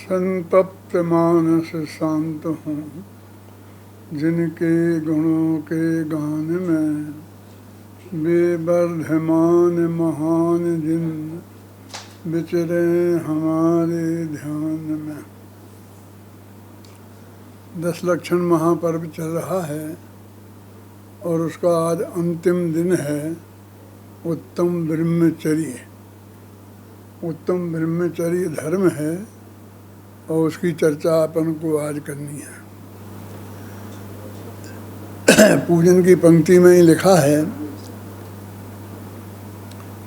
संतप्त मानस शांत हूँ, जिनके गुणों के गान में बेवर्धमान महान जिन विचरे हमारे ध्यान में। 10 लक्षण महापर्व चल रहा है और उसका आज अंतिम दिन है। उत्तम ब्रह्मचर्य, उत्तम ब्रह्मचर्य धर्म है और उसकी चर्चा अपन को आज करनी है। पूजन की पंक्ति में ही लिखा है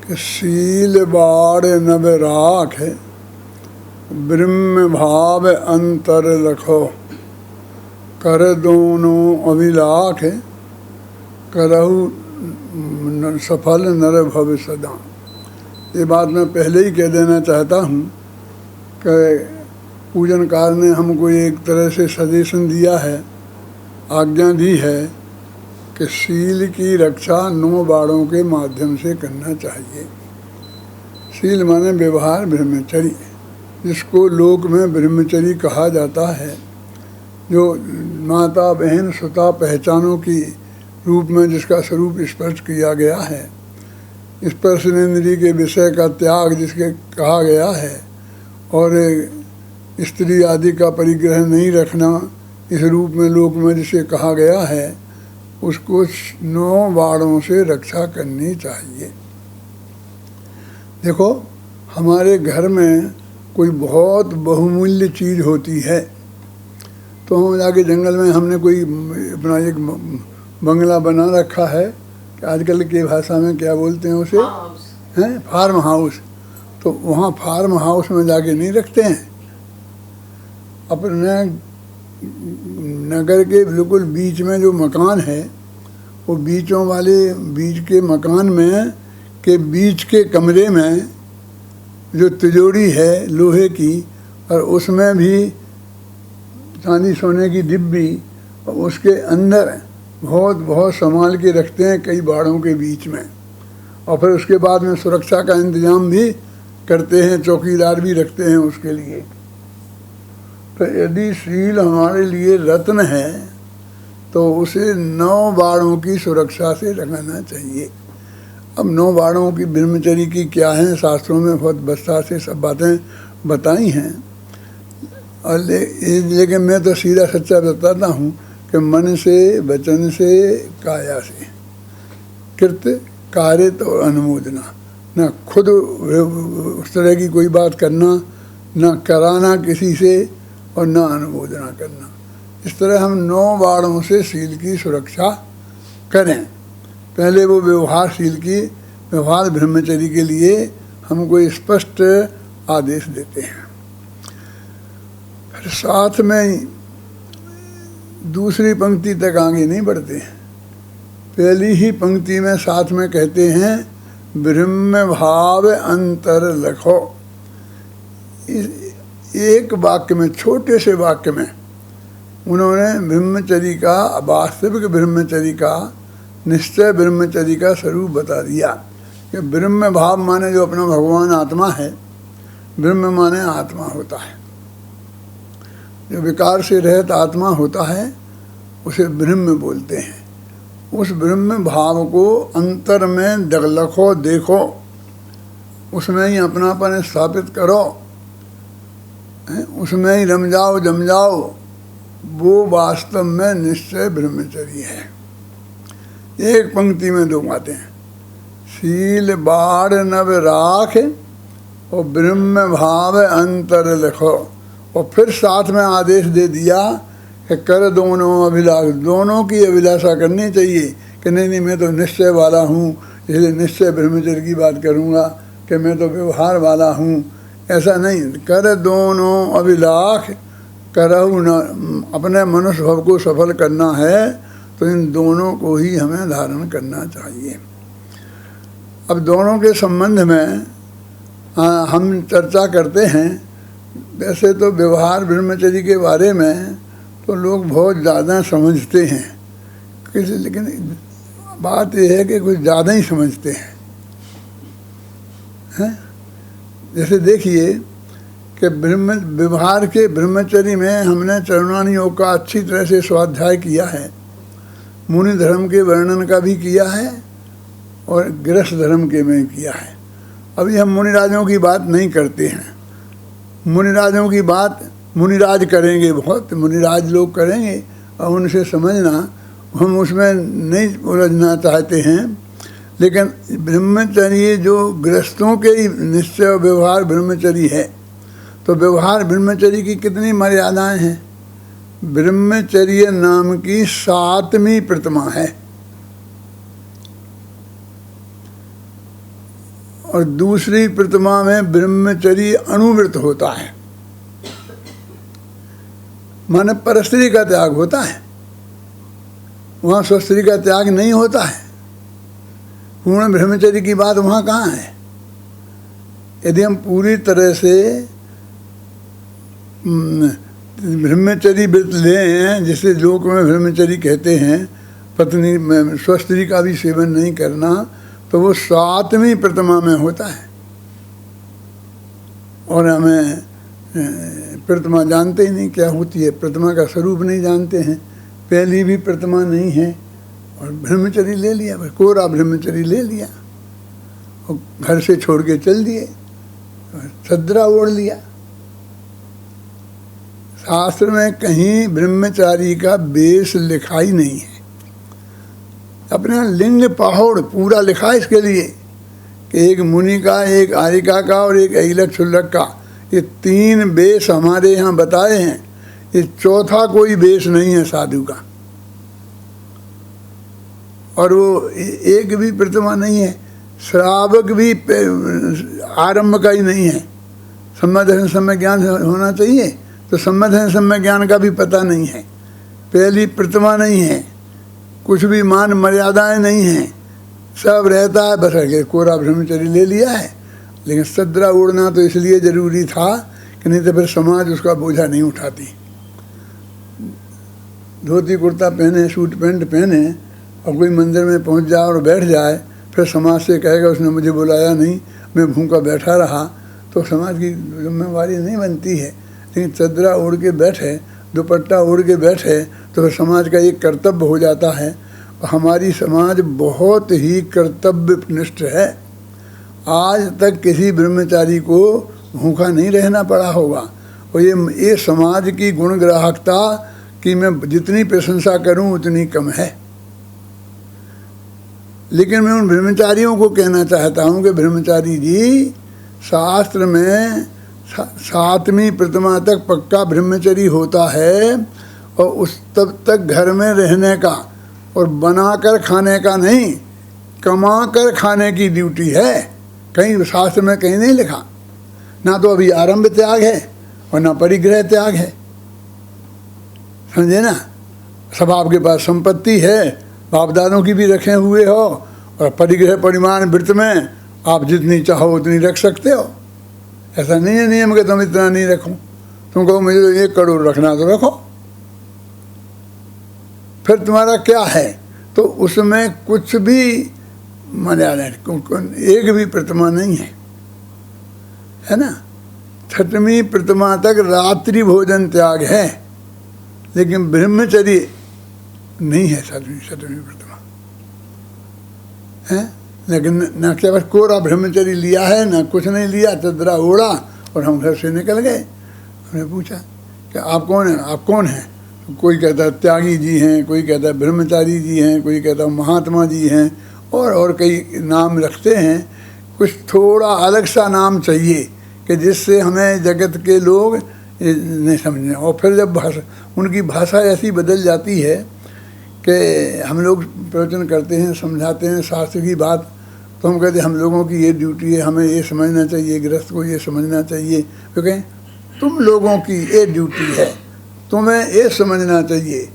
कि शील बाड़ नभ राख, ब्रह्म भाव अंतर लखो, कर दोनों अभिलाख, करहु सफल नर भव सदा। ये बात मैं पहले ही कह देना चाहता हूँ कि पूजनकार ने हमको एक तरह से सजेशन दिया है, आज्ञा दी है कि शील की रक्षा 9 बाड़ों के माध्यम से करना चाहिए। शील माने व्यवहार ब्रह्मचर्य, जिसको लोक में ब्रह्मचर्य कहा जाता है, जो माता बहन सुता पहचानों की रूप में जिसका स्वरूप स्पष्ट किया गया है, स्पर्शनेन्द्रिय के विषय का त्याग जिसके कहा गया है, और स्त्री आदि का परिग्रह नहीं रखना इस रूप में लोक में जिसे कहा गया है, उसको 9 बाड़ों से रक्षा करनी चाहिए। देखो, हमारे घर में कोई बहुत बहुमूल्य चीज़ होती है तो हम जाके जंगल में हमने कोई अपना एक बंगला बना रखा है कि आजकल की भाषा में क्या बोलते हैं उसे, हैं, फार्म हाउस। तो वहाँ फार्म हाउस में जाके नहीं रखते हैं। अपने नगर के बिल्कुल बीच में जो मकान है, वो बीचों वाले बीच के मकान में के बीच के कमरे में जो तिजोरी है लोहे की, और उसमें भी चांदी सोने की डिब्बी, और उसके अंदर बहुत संभाल के रखते हैं कई बाड़ों के बीच में। और फिर उसके बाद में सुरक्षा का इंतजाम भी करते हैं, चौकीदार भी रखते हैं उसके लिए। तो यदि शील हमारे लिए रत्न है तो उसे 9 बाड़ों की सुरक्षा से रखना चाहिए। अब 9 बाड़ों की ब्रह्मचर्य की क्या है, शास्त्रों में बहुत विस्तार से सब बातें बताई हैं। और लेकिन मैं तो सीधा सच्चा बताता हूँ कि मन से, वचन से, काया से, कृत्य कारित और अनुमोदना, न खुद उस तरह की कोई बात करना, न कराना किसी से, और न अनुमोदना करना। इस तरह हम 9 बाड़ों से शील की सुरक्षा करें। पहले वो व्यवहारशील की, व्यवहार ब्रह्मचर्य के लिए हमको स्पष्ट आदेश देते हैं। फिर साथ में दूसरी पंक्ति तक आगे नहीं बढ़ते हैं। पहली ही पंक्ति में साथ में कहते हैं ब्रह्म भाव अंतर लखो। एक वाक्य में, छोटे से वाक्य में उन्होंने ब्रह्मचर्य का, वास्तविक ब्रह्मचर्य का, निश्चय ब्रह्मचर्य का स्वरूप बता दिया कि ब्रह्म भाव माने जो अपना भगवान आत्मा है, ब्रह्म माने आत्मा होता है, जो विकार से रहित आत्मा होता है उसे ब्रह्म बोलते हैं। उस ब्रह्म भाव को अंतर में दगलखो, देखो, उसमें ही अपनापन स्थापित करो, उसमें ही रम जाओ, जम जाओ। वो वास्तव में निश्चय ब्रह्मचर्य है। एक पंक्ति में 2 बातें, शील बाड़ नभ राख और ब्रह्म भाव अंतर लखो। और फिर साथ में आदेश दे दिया कि कर दोनों अभिलाष, दोनों की अभिलाषा करनी चाहिए कि नहीं मैं तो निश्चय वाला हूँ, इसलिए निश्चय ब्रह्मचर्य की बात करूँगा, कि मैं तो व्यवहार वाला हूँ। ऐसा नहीं, कर दोनों अभिलाष, करहु न, अपने मनुष्य भाव को सफल करना है तो इन दोनों को ही हमें धारण करना चाहिए। अब दोनों के संबंध में हम चर्चा करते हैं। वैसे तो व्यवहार ब्रह्मचर्य के बारे में तो लोग बहुत ज़्यादा समझते हैं, लेकिन बात यह है कि कुछ ज़्यादा ही समझते हैं। जैसे देखिए कि व्यवहार के ब्रह्मचर्य में हमने चरणानी योग का अच्छी तरह से स्वाध्याय किया है, मुनि धर्म के वर्णन का भी किया है और गृहस्थ धर्म के में किया है। अभी हम मुनिराजों की बात नहीं करते हैं। मुनिराजों की बात मुनिराज करेंगे, बहुत मुनिराज लोग करेंगे और उनसे समझना, हम उसमें नहीं उलझना चाहते हैं। लेकिन ब्रह्मचर्य जो गृहस्थों के ही निश्चय व्यवहार ब्रह्मचर्य है, तो व्यवहार ब्रह्मचर्य की कितनी मर्यादाएं हैं। ब्रह्मचर्य नाम की 7वीं प्रतिमा है और दूसरी प्रतिमा में ब्रह्मचर्य अनुव्रत होता है, माने परस्त्री का त्याग होता है, वहाँ स्वस्त्री का त्याग नहीं होता है। पूर्ण ब्रह्मचर्य की बात वहाँ कहाँ है। यदि हम पूरी तरह से ब्रह्मचर्य व्रत लें, जिसे लोक में ब्रह्मचर्य कहते हैं, पत्नी स्वस्त्री का भी सेवन नहीं करना, तो वो 7वीं प्रतिमा में होता है। और हमें प्रतिमा जानते ही नहीं क्या होती है, प्रतिमा का स्वरूप नहीं जानते हैं, पहली भी प्रतिमा नहीं है और ब्रह्मचर्य ले लिया, बस कोरा ब्रह्मचर्य ले लिया और घर से छोड़ के चल दिए, सदरा ओढ़ लिया। शास्त्र में कहीं ब्रह्मचारी का बेस लिखा ही नहीं है। अपने लिंग पहाड़ पूरा लिखा है इसके लिए कि एक मुनि का, एक आरिका का और एक ऐलक क्षुल्लक का, ये 3 बेस हमारे यहाँ बताए हैं। ये चौथा कोई बेस नहीं है साधु का। और वो एक भी प्रतिमा नहीं है, श्रावक भी आरंभ का ही नहीं है। सम्यदर्शन सम्य ज्ञान होना चाहिए, तो सम्यदर्शन सम्य ज्ञान का भी पता नहीं है। पहली प्रतिमा नहीं है, कुछ भी मान मर्यादाएं नहीं हैं, सब रहता है, बस के कोरा ब्रह्मचर्य ले लिया है। लेकिन सदरा उड़ना तो इसलिए ज़रूरी था कि नहीं तो फिर समाज उसका बोझा नहीं उठाती। धोती कुर्ता पहने, सूट पैंट पहने और कोई मंदिर में पहुंच जाए और बैठ जाए, फिर समाज से कहेगा उसने मुझे बुलाया नहीं, मैं भूखा बैठा रहा, तो समाज की जिम्मेवारी नहीं बनती है। लेकिन चदरा ओढ़ के बैठे, दुपट्टा ओढ़ के बैठे, तो फिर समाज का एक कर्तव्य हो जाता है। और हमारी समाज बहुत ही कर्तव्यनिष्ठ है। आज तक किसी ब्रह्मचारी को भूखा नहीं रहना पड़ा होगा। और ये समाज की गुण ग्राहकता की मैं जितनी प्रशंसा करूं उतनी कम है। लेकिन मैं उन ब्रह्मचारियों को कहना चाहता हूं कि ब्रह्मचारी जी, शास्त्र में 7वीं प्रतिमा तक पक्का ब्रह्मचर्य होता है और उस तब तक घर में रहने का और बनाकर खाने का नहीं, कमा कर खाने की ड्यूटी है। कहीं शास्त्र में कहीं नहीं लिखा। ना तो अभी आरंभ त्याग है और ना परिग्रह त्याग है, समझे ना। सब आपके पास संपत्ति है, बाप दादों की भी रखे हुए हो, और परिग्रह परिमाण वृत्त में आप जितनी चाहो उतनी रख सकते हो। ऐसा नहीं है नियम कि तुम इतना नहीं रखो। तुम कहो मुझे तो 1 करोड़ रखना, तो रखो। फिर तुम्हारा क्या है, तो उसमें कुछ भी मर्यादा, एक भी प्रतिमा नहीं है ना। 6वीं प्रतिमा तक रात्रि भोजन त्याग है, लेकिन ब्रह्मचर्य नहीं है 7वीं प्रतिमा है। लेकिन न केवल कोरा ब्रह्मचर्य लिया है, न कुछ नहीं लिया, चदरा ओढ़ा और हम घर से निकल गए। हमने पूछा कि आप कौन हैं, आप कौन हैं। कोई कहता है त्यागी जी हैं, कोई कहता है ब्रह्मचारी जी हैं, कोई कहता है महात्मा जी हैं, और कई नाम रखते हैं। कुछ थोड़ा अलग सा नाम चाहिए कि जिससे हमें जगत के लोग नहीं समझें। और फिर जब उनकी भाषा ऐसी बदल जाती है कि हम लोग प्रवचन करते हैं, समझाते हैं शास्त्र की बात, तो हम कहते हैं हम लोगों की ये ड्यूटी है, हमें ये समझना चाहिए, गृहस्थ को ये समझना चाहिए। तो कहें तुम लोगों की ये ड्यूटी है, तुम्हें ये समझना चाहिए।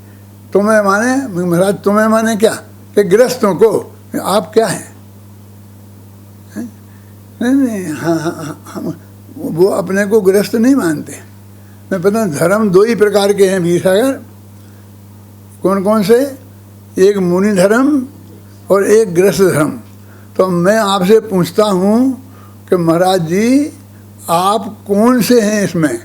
तुम्हें माने महाराज, तुम्हें माने क्या कि गृहस्थों को आप क्या हैं? नहीं, हाँ, वो अपने को गृहस्थ नहीं मानते। मैं पता, धर्म 2 ही प्रकार के हैं वीरसागर। कौन कौन से? एक मुनि धर्म और एक गृहस्थ धर्म। तो मैं आपसे पूछता हूँ कि महाराज जी, आप कौन से हैं इसमें?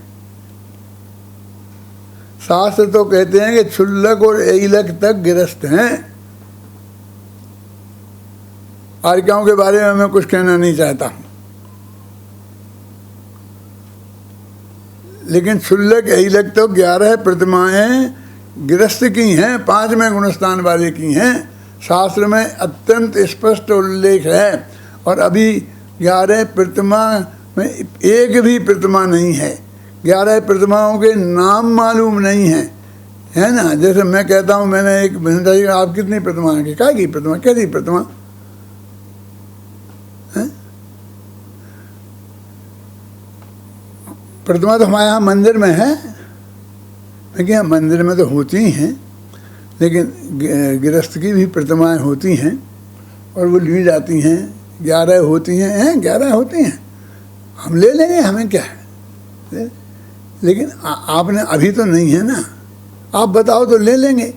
शास्त्र तो कहते हैं कि क्षुल्लक और एलक तक गिरस्त हैं। आर्यों के बारे में मैं कुछ कहना नहीं चाहता हूं, लेकिन क्षुल्लक एलक तो 11 प्रतिमाएं गिरस्त की हैं, 5वें गुणस्थान वाले की हैं। शास्त्र में अत्यंत स्पष्ट उल्लेख है। और अभी 11 प्रतिमा में एक भी प्रतिमा नहीं है, 11 प्रतिमाओं के नाम मालूम नहीं है, है ना। जैसे मैं कहता हूँ, मैंने एक बहन, आप कितनी प्रतिमा है? क्या की प्रतिमा? कैसी प्रतिमा? प्रतिमा तो हमारे यहाँ मंदिर में है, लेकिन मंदिर में तो होती ही हैं, लेकिन गृहस्थ की भी प्रतिमाएं होती हैं और वो ली जाती हैं। 11 होती हैं, 11 होती हैं, हम ले लेंगे, हमें क्या है। लेकिन आपने अभी तो नहीं है ना, आप बताओ तो ले लेंगे।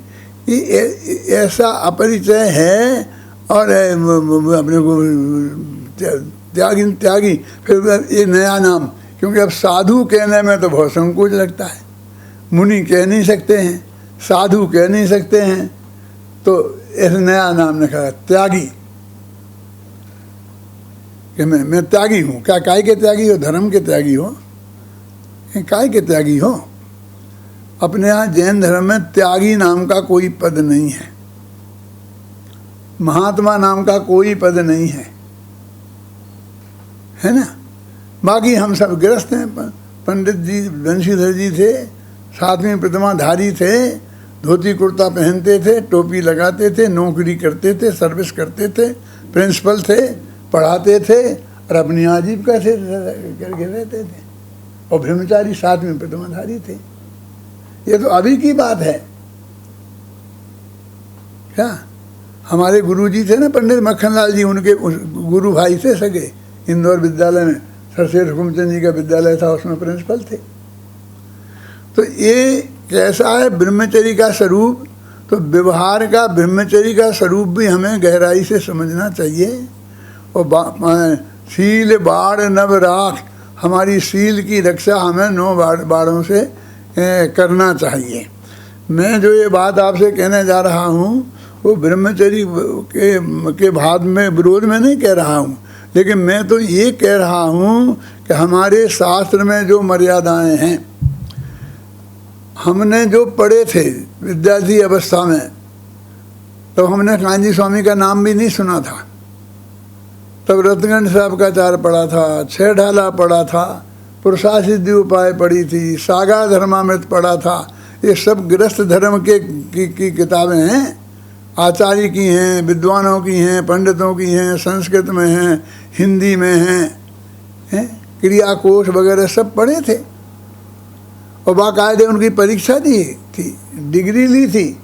ये ऐसा अपरिचय है। और अपने को त्यागी फिर ये नया नाम, क्योंकि अब साधु कहने में तो बहुत संकोच लगता है। मुनि कह नहीं सकते हैं, साधु कह नहीं सकते हैं, तो ऐसे नया नाम लिखा त्यागी, कि मैं त्यागी हूँ। क्या काय के त्यागी हो? धर्म के त्यागी हो? काय के त्यागी हो? अपने यहाँ जैन धर्म में त्यागी नाम का कोई पद नहीं है, महात्मा नाम का कोई पद नहीं है ना। बाकी हम सब गृहस्थ हैं। पंडित जी, बंशीधर जी थे, 7वीं प्रतिमा धारी थे, धोती कुर्ता पहनते थे, टोपी लगाते थे, नौकरी करते थे, सर्विस करते थे, प्रिंसिपल थे, पढ़ाते थे और अपनी आजीविका से करके रहते थे। और ब्रह्मचारी 7वीं प्रतिमा धारी थे। ये तो अभी की बात है। क्या हमारे गुरुजी थे ना, पंडित मक्खनलाल जी, उनके गुरु भाई थे सगे, इंदौर विद्यालय में सरसेठ हुकुमचंद जी का विद्यालय था, उसमें प्रिंसिपल थे। तो ये कैसा है ब्रह्मचर्य का स्वरूप? तो व्यवहार का ब्रह्मचर्य का स्वरूप भी हमें गहराई से समझना चाहिए। और शील बाढ़ नव राख, हमारी शील की रक्षा हमें 9 बाढ़ों से करना चाहिए। मैं जो ये बात आपसे कहने जा रहा हूँ वो ब्रह्मचर्य के भाव में विरोध में नहीं कह रहा हूँ, लेकिन मैं तो ये कह रहा हूँ कि हमारे शास्त्र में जो मर्यादाएं हैं, हमने जो पढ़े थे विद्यार्थी अवस्था में, तो हमने कांजी स्वामी का नाम भी नहीं सुना था। तब रत्नगंज साहब का चार पढ़ा था, 6 ढाला पढ़ा था, पुरुषासिद्धि उपाय पढ़ी थी, सागा धर्मामृत पढ़ा था। ये सब गृहस्थ धर्म की किताबें हैं, आचार्य की हैं, विद्वानों की हैं, पंडितों की हैं, संस्कृत में हैं, हिंदी में हैं, क्रिया कोश वगैरह सब पढ़े थे। और बाकायदे उनकी परीक्षा दी थी, डिग्री ली थी।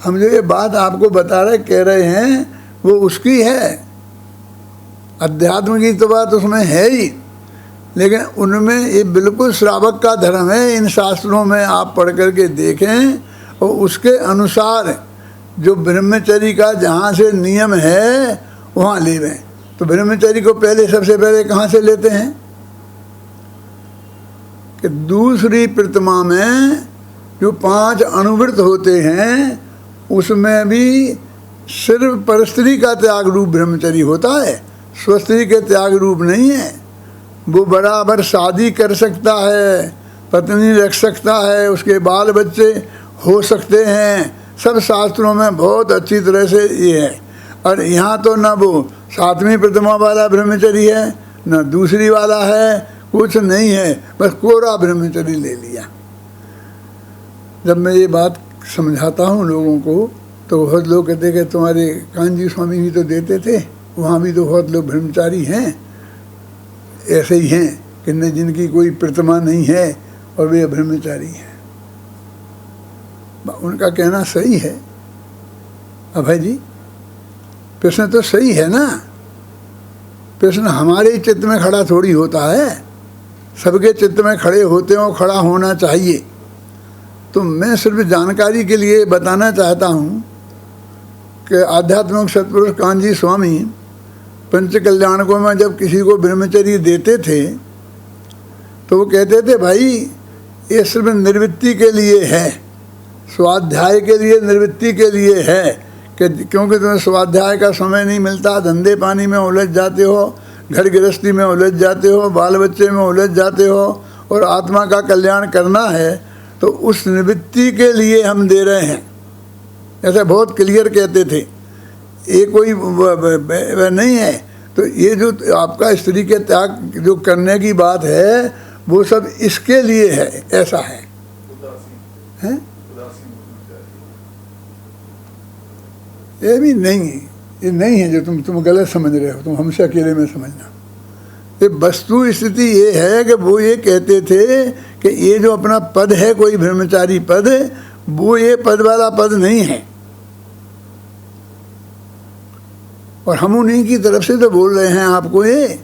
हम जो ये बात आपको बता रहे कह रहे हैं वो उसकी है। अध्यात्म की तो बात उसमें है ही, लेकिन उनमें ये बिल्कुल श्रावक का धर्म है। इन शास्त्रों में आप पढ़ करके देखें और उसके अनुसार जो ब्रह्मचर्य का जहाँ से नियम है वहाँ लेवें। तो ब्रह्मचर्य को सबसे पहले कहाँ से लेते हैं कि दूसरी प्रतिमा में जो 5 अनुव्रत होते हैं उसमें भी सिर्फ परस्त्री का त्याग रूप ब्रह्मचर्य होता है, स्वस्त्री के त्याग रूप नहीं है। वो बराबर शादी कर सकता है, पत्नी रख सकता है, उसके बाल बच्चे हो सकते हैं। सब शास्त्रों में बहुत अच्छी तरह से ये है। और यहाँ तो ना वो 7वीं प्रतिमा वाला ब्रह्मचर्य है, ना दूसरी वाला है, कुछ नहीं है, बस कोरा ब्रह्मचर्य ले लिया। जब मैं ये बात समझाता हूँ लोगों को तो बहुत लोग कहते कि तुम्हारे कांजी स्वामी भी तो देते थे, वहाँ भी तो बहुत लोग ब्रह्मचारी हैं, ऐसे ही हैं कि न जिनकी कोई प्रतिमा नहीं है और वे ब्रह्मचारी हैं। उनका कहना सही है अभय जी, प्रश्न तो सही है ना। प्रश्न हमारे ही चित्त में खड़ा थोड़ी होता है, सबके चित्त में खड़े होते हो, खड़ा होना चाहिए। तो मैं सिर्फ जानकारी के लिए बताना चाहता हूँ कि आध्यात्मिक सतपुरुष कांजी स्वामी पंच कल्याणकों में जब किसी को ब्रह्मचर्य देते थे तो वो कहते थे भाई ये सिर्फ निवृत्ति के लिए है, स्वाध्याय के लिए, निवृत्ति के लिए है, कि क्योंकि तुम्हें स्वाध्याय का समय नहीं मिलता, धंधे पानी में उलझ जाते हो, घर गृहस्थी में उलझ जाते हो, बाल बच्चे में उलझ जाते हो, और आत्मा का कल्याण करना है, तो उस निवृत्ति के लिए हम दे रहे हैं। ऐसा बहुत क्लियर कहते थे। ये कोई नहीं है। तो ये जो आपका स्त्री के त्याग जो करने की बात है, वो सब इसके लिए है, ऐसा है, हैं? ये भी नहीं, ये नहीं है जो तुम गलत समझ रहे हो, तुम हमसे अकेले में समझना। ये वस्तु स्थिति ये है कि वो ये कहते थे कि ये जो अपना पद है, कोई ब्रह्मचारी पद, वो ये पद वाला पद नहीं है, और हम उन्हीं की तरफ से तो बोल रहे हैं आपको ये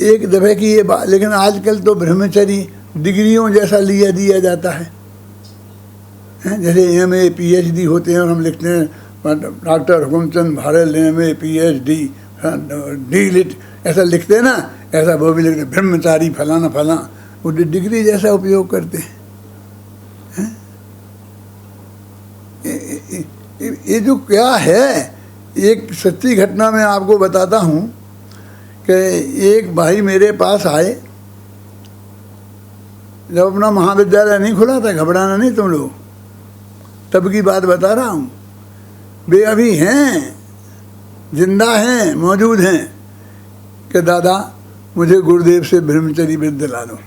एक दफे की ये बात। लेकिन आजकल तो ब्रह्मचारी डिग्रियों जैसा दिया जाता है, जैसे MA PhD होते हैं, और हम लिखते हैं doctor Hukumchand Bharat MA PhD D.Litt, ऐसा लिखते हैं ना, ऐसा वो भी लिखते हैं ब्रह्मचारी फलाना फलाना, वो डिग्री जैसा उपयोग करते हैं। ये जो क्या है, एक सच्ची घटना मैं आपको बताता हूँ कि एक भाई मेरे पास आए, जब अपना महाविद्यालय नहीं खुला था, घबराना नहीं तुम लोग, तब की बात बता रहा हूँ। वे अभी हैं, जिंदा हैं, मौजूद हैं, कि दादा मुझे गुरुदेव से ब्रह्मचर्य व्रत दिला दो।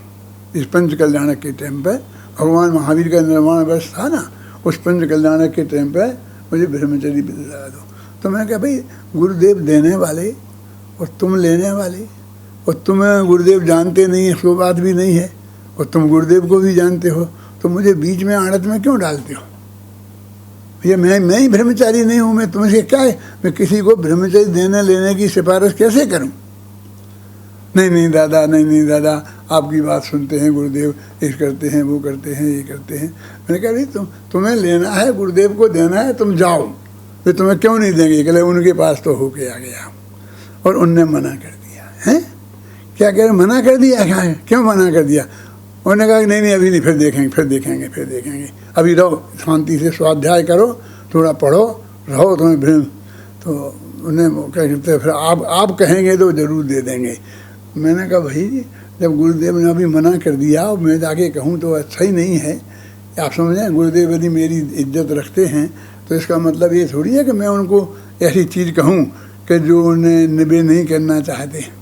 इस पंच कल्याणक के टाइम पे भगवान महावीर का निर्माण वर्ष था ना, उस पंच कल्याणक के टाइम पे मुझे ब्रह्मचर्य व्रत दिला दो। तो मैं कहा भाई गुरुदेव देने वाले और तुम लेने वाले, और तुम्हें गुरुदेव जानते नहीं है, सो बात भी नहीं है, और तुम गुरुदेव को भी जानते हो, तो मुझे बीच में आड़त में क्यों डालते हो? भैया मैं ही ब्रह्मचारी नहीं हूँ, मैं तुमसे क्या है, मैं किसी को ब्रह्मचर्य देने लेने की सिफारिश कैसे करूँ? नहीं दादा, नहीं दादा, आपकी बात सुनते हैं गुरुदेव, इस करते हैं, वो करते हैं, ये करते हैं। मैंने कहा भाई तुम्हें लेना है, गुरुदेव को देना है, तुम जाओ, वे तुम्हें क्यों नहीं देंगे? कहले उनके पास तो होके आ गया, और उनने मना कर दिया। हैं? क्या कह रहे, मना कर दिया? क्यों मना कर दिया? उन्होंने कहा नहीं अभी नहीं, फिर देखेंगे, अभी रहो, शांति से स्वाध्याय करो, थोड़ा पढ़ो, रहो, तुम्हें भ्रम। तो उन्हें कहते फिर आप कहेंगे तो ज़रूर दे देंगे। मैंने कहा भाई जब गुरुदेव ने अभी मना कर दिया और मैं जाके कहूँ तो अच्छा ही नहीं है। आप समझें, गुरुदेव यदि मेरी इज्जत रखते हैं तो इसका मतलब ये थोड़ी है कि मैं उनको ऐसी चीज़ कहूँ कि जो उन्हें निभे नहीं करना चाहते हैं।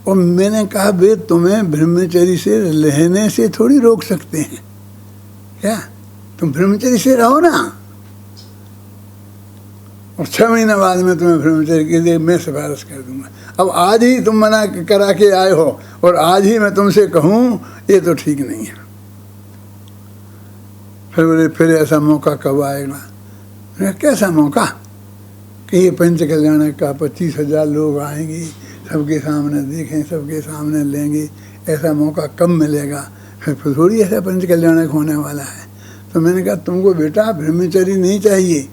और मैंने कहा वे तुम्हें ब्रह्मचर्य से रहने से थोड़ी रोक सकते हैं क्या? तुम ब्रह्मचर्य से रहो ना, और 6 महीने बाद में तुम्हें ब्रह्मचर्य के लिए मैं सिफारिश कर दूंगा। अब आज ही तुम मना करा के आए हो और आज ही मैं तुमसे कहूँ, ये तो ठीक नहीं है। फिर बोले फिर ऐसा मौका कब आएगा? कैसा मौका कि ये पंच कल्याण का 25,000 लोग आएंगे, सबके सामने देखें, सबके सामने लेंगे, ऐसा मौका कब मिलेगा? फिर थोड़ी ऐसा पंच कल्याणक होने वाला है। तो मैंने कहा तुमको बेटा ब्रह्मचर्य नहीं चाहिए,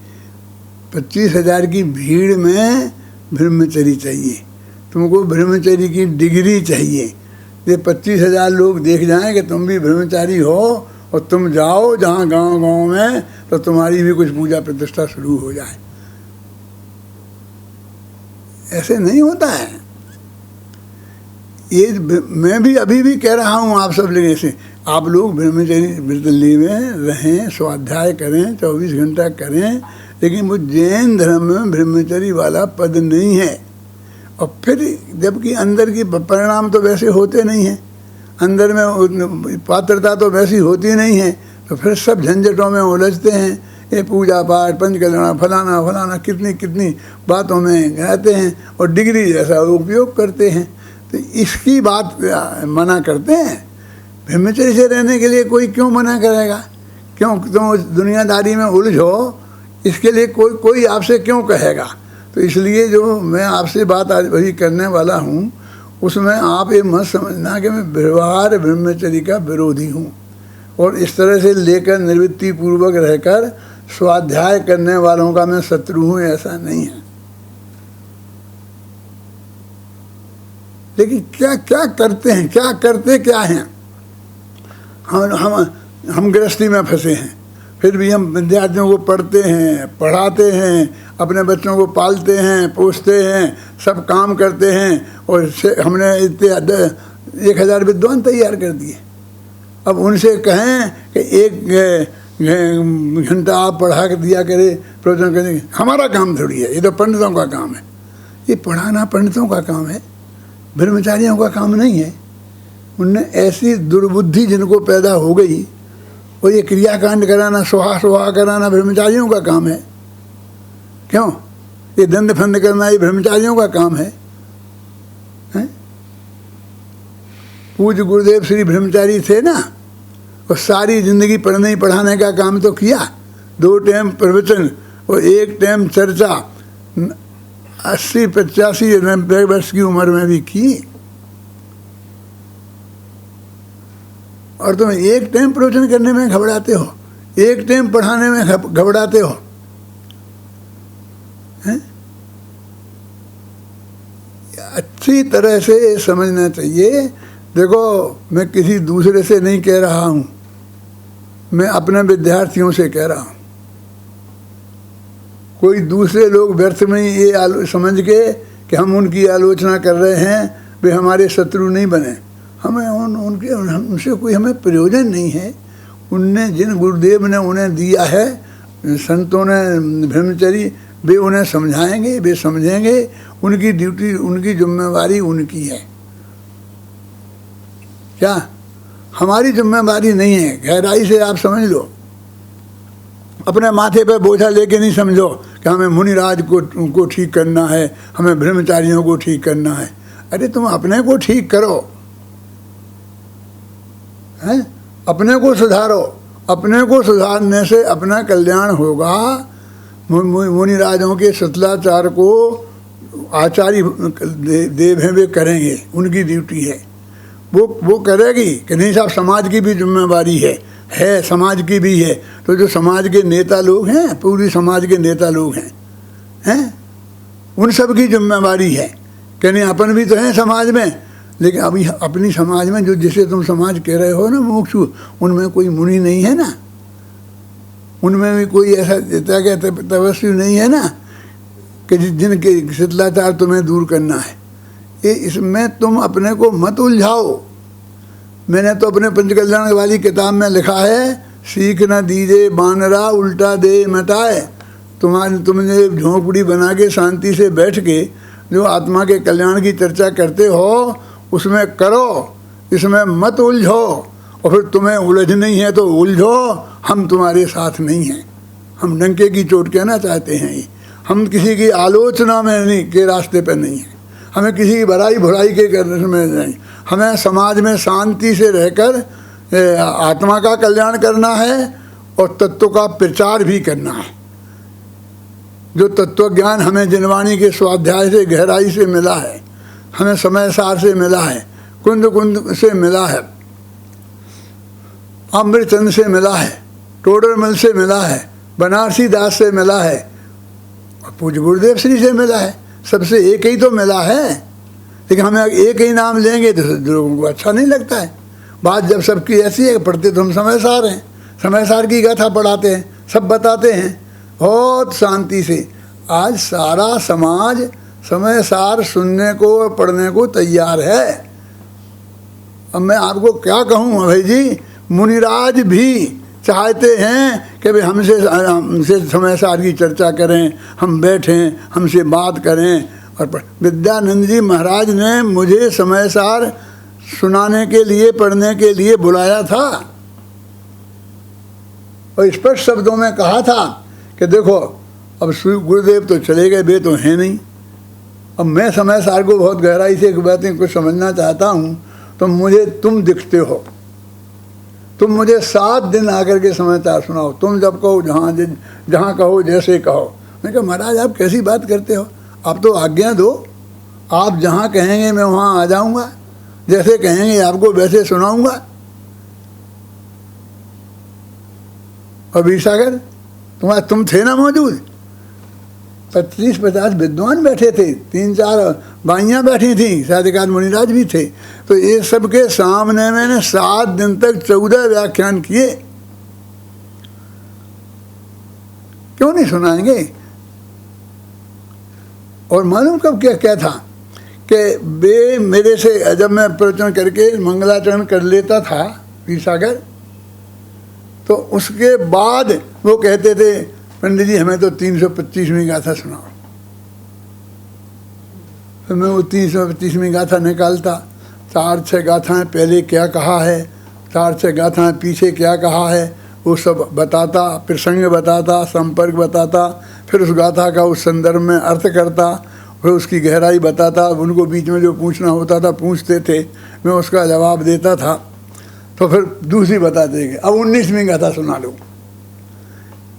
25,000 की भीड़ में ब्रह्मचर्य चाहिए, तुमको ब्रह्मचर्य की डिग्री चाहिए। ये 25,000 लोग देख जाएं कि तुम भी ब्रह्मचारी हो और तुम जाओ जहाँ गांव में, तो तुम्हारी भी कुछ पूजा प्रतिष्ठा शुरू हो जाए। ऐसे नहीं होता है। ये मैं भी अभी भी कह रहा हूँ आप सब लेने से, आप लोग ब्रह्मचर्य व्रत लें, रहें, स्वाध्याय करें, 24 घंटा करें, लेकिन वो जैन धर्म में ब्रह्मचर्य वाला पद नहीं है। और फिर जबकि अंदर की परिणाम तो वैसे होते नहीं हैं, अंदर में पात्रता तो वैसी होती नहीं है, तो फिर सब झंझटों में उलझते हैं। ये पूजा पाठ, पंच कल्याण, फलाना कितनी बातों में रहते हैं और डिग्री जैसा उपयोग करते हैं। तो इसकी बात मना करते हैं। ब्रह्मचर्य से रहने के लिए कोई क्यों मना करेगा? क्यों तुम दुनियादारी में उलझो, इसके लिए कोई आपसे क्यों कहेगा? तो इसलिए जो मैं आपसे बात आज वही करने वाला हूँ, उसमें आप ये मत समझना कि मैं व्यवहार ब्रह्मचर्य का विरोधी हूँ और इस तरह से लेकर निवृत्ति पूर्वक रहकर स्वाध्याय करने वालों का मैं शत्रु हूँ, ऐसा नहीं है। लेकिन क्या क्या करते हैं, क्या करते क्या हैं। हम गृहस्थी में फंसे हैं, फिर भी हम विद्यार्थियों को पढ़ते हैं, पढ़ाते हैं, अपने बच्चों को पालते हैं, पोसते हैं, सब काम करते हैं, और हमने इतने 1000 विद्वान तैयार कर दिए। अब उनसे कहें कि 1 घंटा आप पढ़ा कर दिया करे, प्रवचन करने, हमारा काम थोड़ी है, ये तो पंडितों का काम है। ये पढ़ाना पंडितों का काम है, ब्रह्मचारियों का काम नहीं है। उनने ऐसी दुर्बुद्धि जिनको पैदा हो गई, और ये क्रियाकांड कराना, सुहा कराना ब्रह्मचारियों का काम है। क्यों? ये दंड फंद करना ये ब्रह्मचारियों का काम है, हैं? पूज्य गुरुदेव श्री ब्रह्मचारी थे ना, और सारी जिंदगी पढ़ने पढ़ाने का काम तो किया। 2 टाइम प्रवचन और 1 टाइम चर्चा 80, 85, 90 वर्ष की उम्र में भी की। और तुम 1 टाइम प्रवचन करने में घबराते हो, 1 टाइम पढ़ाने में घबराते हो, हैं? अच्छी तरह से समझना चाहिए। देखो, मैं किसी दूसरे से नहीं कह रहा हूँ, मैं अपने विद्यार्थियों से कह रहा हूँ। कोई दूसरे लोग व्यर्थ में ये समझ के कि हम उनकी आलोचना कर रहे हैं, वे हमारे शत्रु नहीं बने। हमें उनसे कोई हमें प्रयोजन नहीं है। उनने जिन गुरुदेव ने उन्हें दिया है, संतों ने ब्रह्मचर्य, वे उन्हें समझाएंगे, वे समझेंगे। उनकी ड्यूटी, उनकी जिम्मेवारी उनकी है। क्या हमारी जिम्मेवारी नहीं है? गहराई से आप समझ लो। अपने माथे पे बोझा लेके नहीं समझो कि हमें मुनिराज को ठीक करना है, हमें ब्रह्मचारियों को ठीक करना है। अरे तुम अपने को ठीक करो, हैं? अपने को सुधारो। अपने को सुधारने से अपना कल्याण होगा। मुनिराजों के सतलाचार को आचार्य देव हैं, वे करेंगे, उनकी ड्यूटी है। वो करेगी कि नहीं साहब, समाज की भी जिम्मेवारी है, समाज की भी है। तो जो समाज के नेता लोग हैं, पूरी समाज के नेता लोग हैं, उन सब की जिम्मेवारी है कि नहीं, अपन भी तो हैं समाज में। लेकिन अभी अपनी समाज में जो जिसे तुम समाज कह रहे हो ना मुमुक्षु, उनमें कोई मुनि नहीं है ना, उनमें भी कोई ऐसा तपस्वी नहीं है ना कि जिनके शिथिलाचार तुम्हें दूर करना है। इसमें तुम अपने को मत उलझाओ। मैंने तो अपने पंचकल्याण वाली किताब में लिखा है, सीख न दीजे बानरा उल्टा दे मटाए। तुमने झोंपड़ी बना के शांति से बैठ के जो आत्मा के कल्याण की चर्चा करते हो, उसमें करो, इसमें मत उलझो। और फिर तुम्हें उलझ नहीं है तो उलझो, हम तुम्हारे साथ नहीं हैं। हम डंके की चोट कहना चाहते हैं। ये हम किसी की आलोचना में नहीं के रास्ते पर नहीं हैं, हमें किसी की भलाई भुराई के करने में नहीं। हमें समाज में शांति से रहकर आत्मा का कल्याण करना है और तत्व का प्रचार भी करना है। जो तत्व ज्ञान हमें जिनवाणी के स्वाध्याय से गहराई से मिला है, हमें समय सार से मिला है, कुंद कुंद से मिला है, अमृतचंद से मिला है, टोडरमल से मिला है, बनारसी दास से मिला है, और पूज्य गुरुदेव श्री से मिला है। सबसे एक ही तो मिला है। लेकिन हमें एक ही नाम लेंगे तो लोगों को अच्छा नहीं लगता है। बात जब सबकी ऐसी है, पढ़ते तो हम समय सार हैं, समय सार की गाथा पढ़ाते हैं, सब बताते हैं बहुत शांति से। आज सारा समाज समय सार सुनने को पढ़ने को तैयार है। अब मैं आपको क्या कहूँ भाई जी, मुनिराज भी चाहते हैं कि भाई हमसे समय सार की चर्चा करें, हम बैठें, हमसे बात करें। और विद्यानंद जी महाराज ने मुझे समय सार सुनाने के लिए, पढ़ने के लिए बुलाया था और स्पष्ट शब्दों में कहा था कि देखो, अब गुरुदेव तो चले गए, वे तो हैं नहीं। अब मैं समय सार को बहुत गहराई से बातें कुछ समझना चाहता हूँ, तो मुझे तुम दिखते हो। तुम मुझे 7 दिन आकर के समाचार सुनाओ, तुम जब कहो, जहाँ कहो, जैसे कहो। मैं कहा महाराज आप कैसी बात करते हो, आप तो आज्ञा दो, आप जहाँ कहेंगे मैं वहाँ आ जाऊँगा, जैसे कहेंगे आपको वैसे सुनाऊँगा। और वीर सागर तुम थे ना मौजूद, 25-50 विद्वान बैठे थे, 3-4 बाइयाँ बैठी थी, शायद एक आध मुनिराज भी थे। तो ये सबके सामने मैंने 7 दिन तक 14 व्याख्यान किए। क्यों नहीं सुनाएंगे? और मालूम कब क्या क्या था कि वे मेरे से, जब मैं प्रवचन करके मंगलाचरण कर लेता था पीर सागर, तो उसके बाद वो कहते थे, पंडित जी हमें तो 325वीं गाथा सुनाओ। तो मैं वो 325वीं गाथा निकालता, 4-6 गाथाएं पहले क्या कहा है, 4-6 गाथाएं पीछे क्या कहा है, वो सब बताता, प्रसंग बताता, संपर्क बताता, फिर उस गाथा का उस संदर्भ में अर्थ करता, फिर उसकी गहराई बताता। उनको बीच में जो पूछना होता था पूछते थे, मैं उसका जवाब देता था। तो फिर दूसरी बता देंगे, अब 19वीं गाथा सुना लो।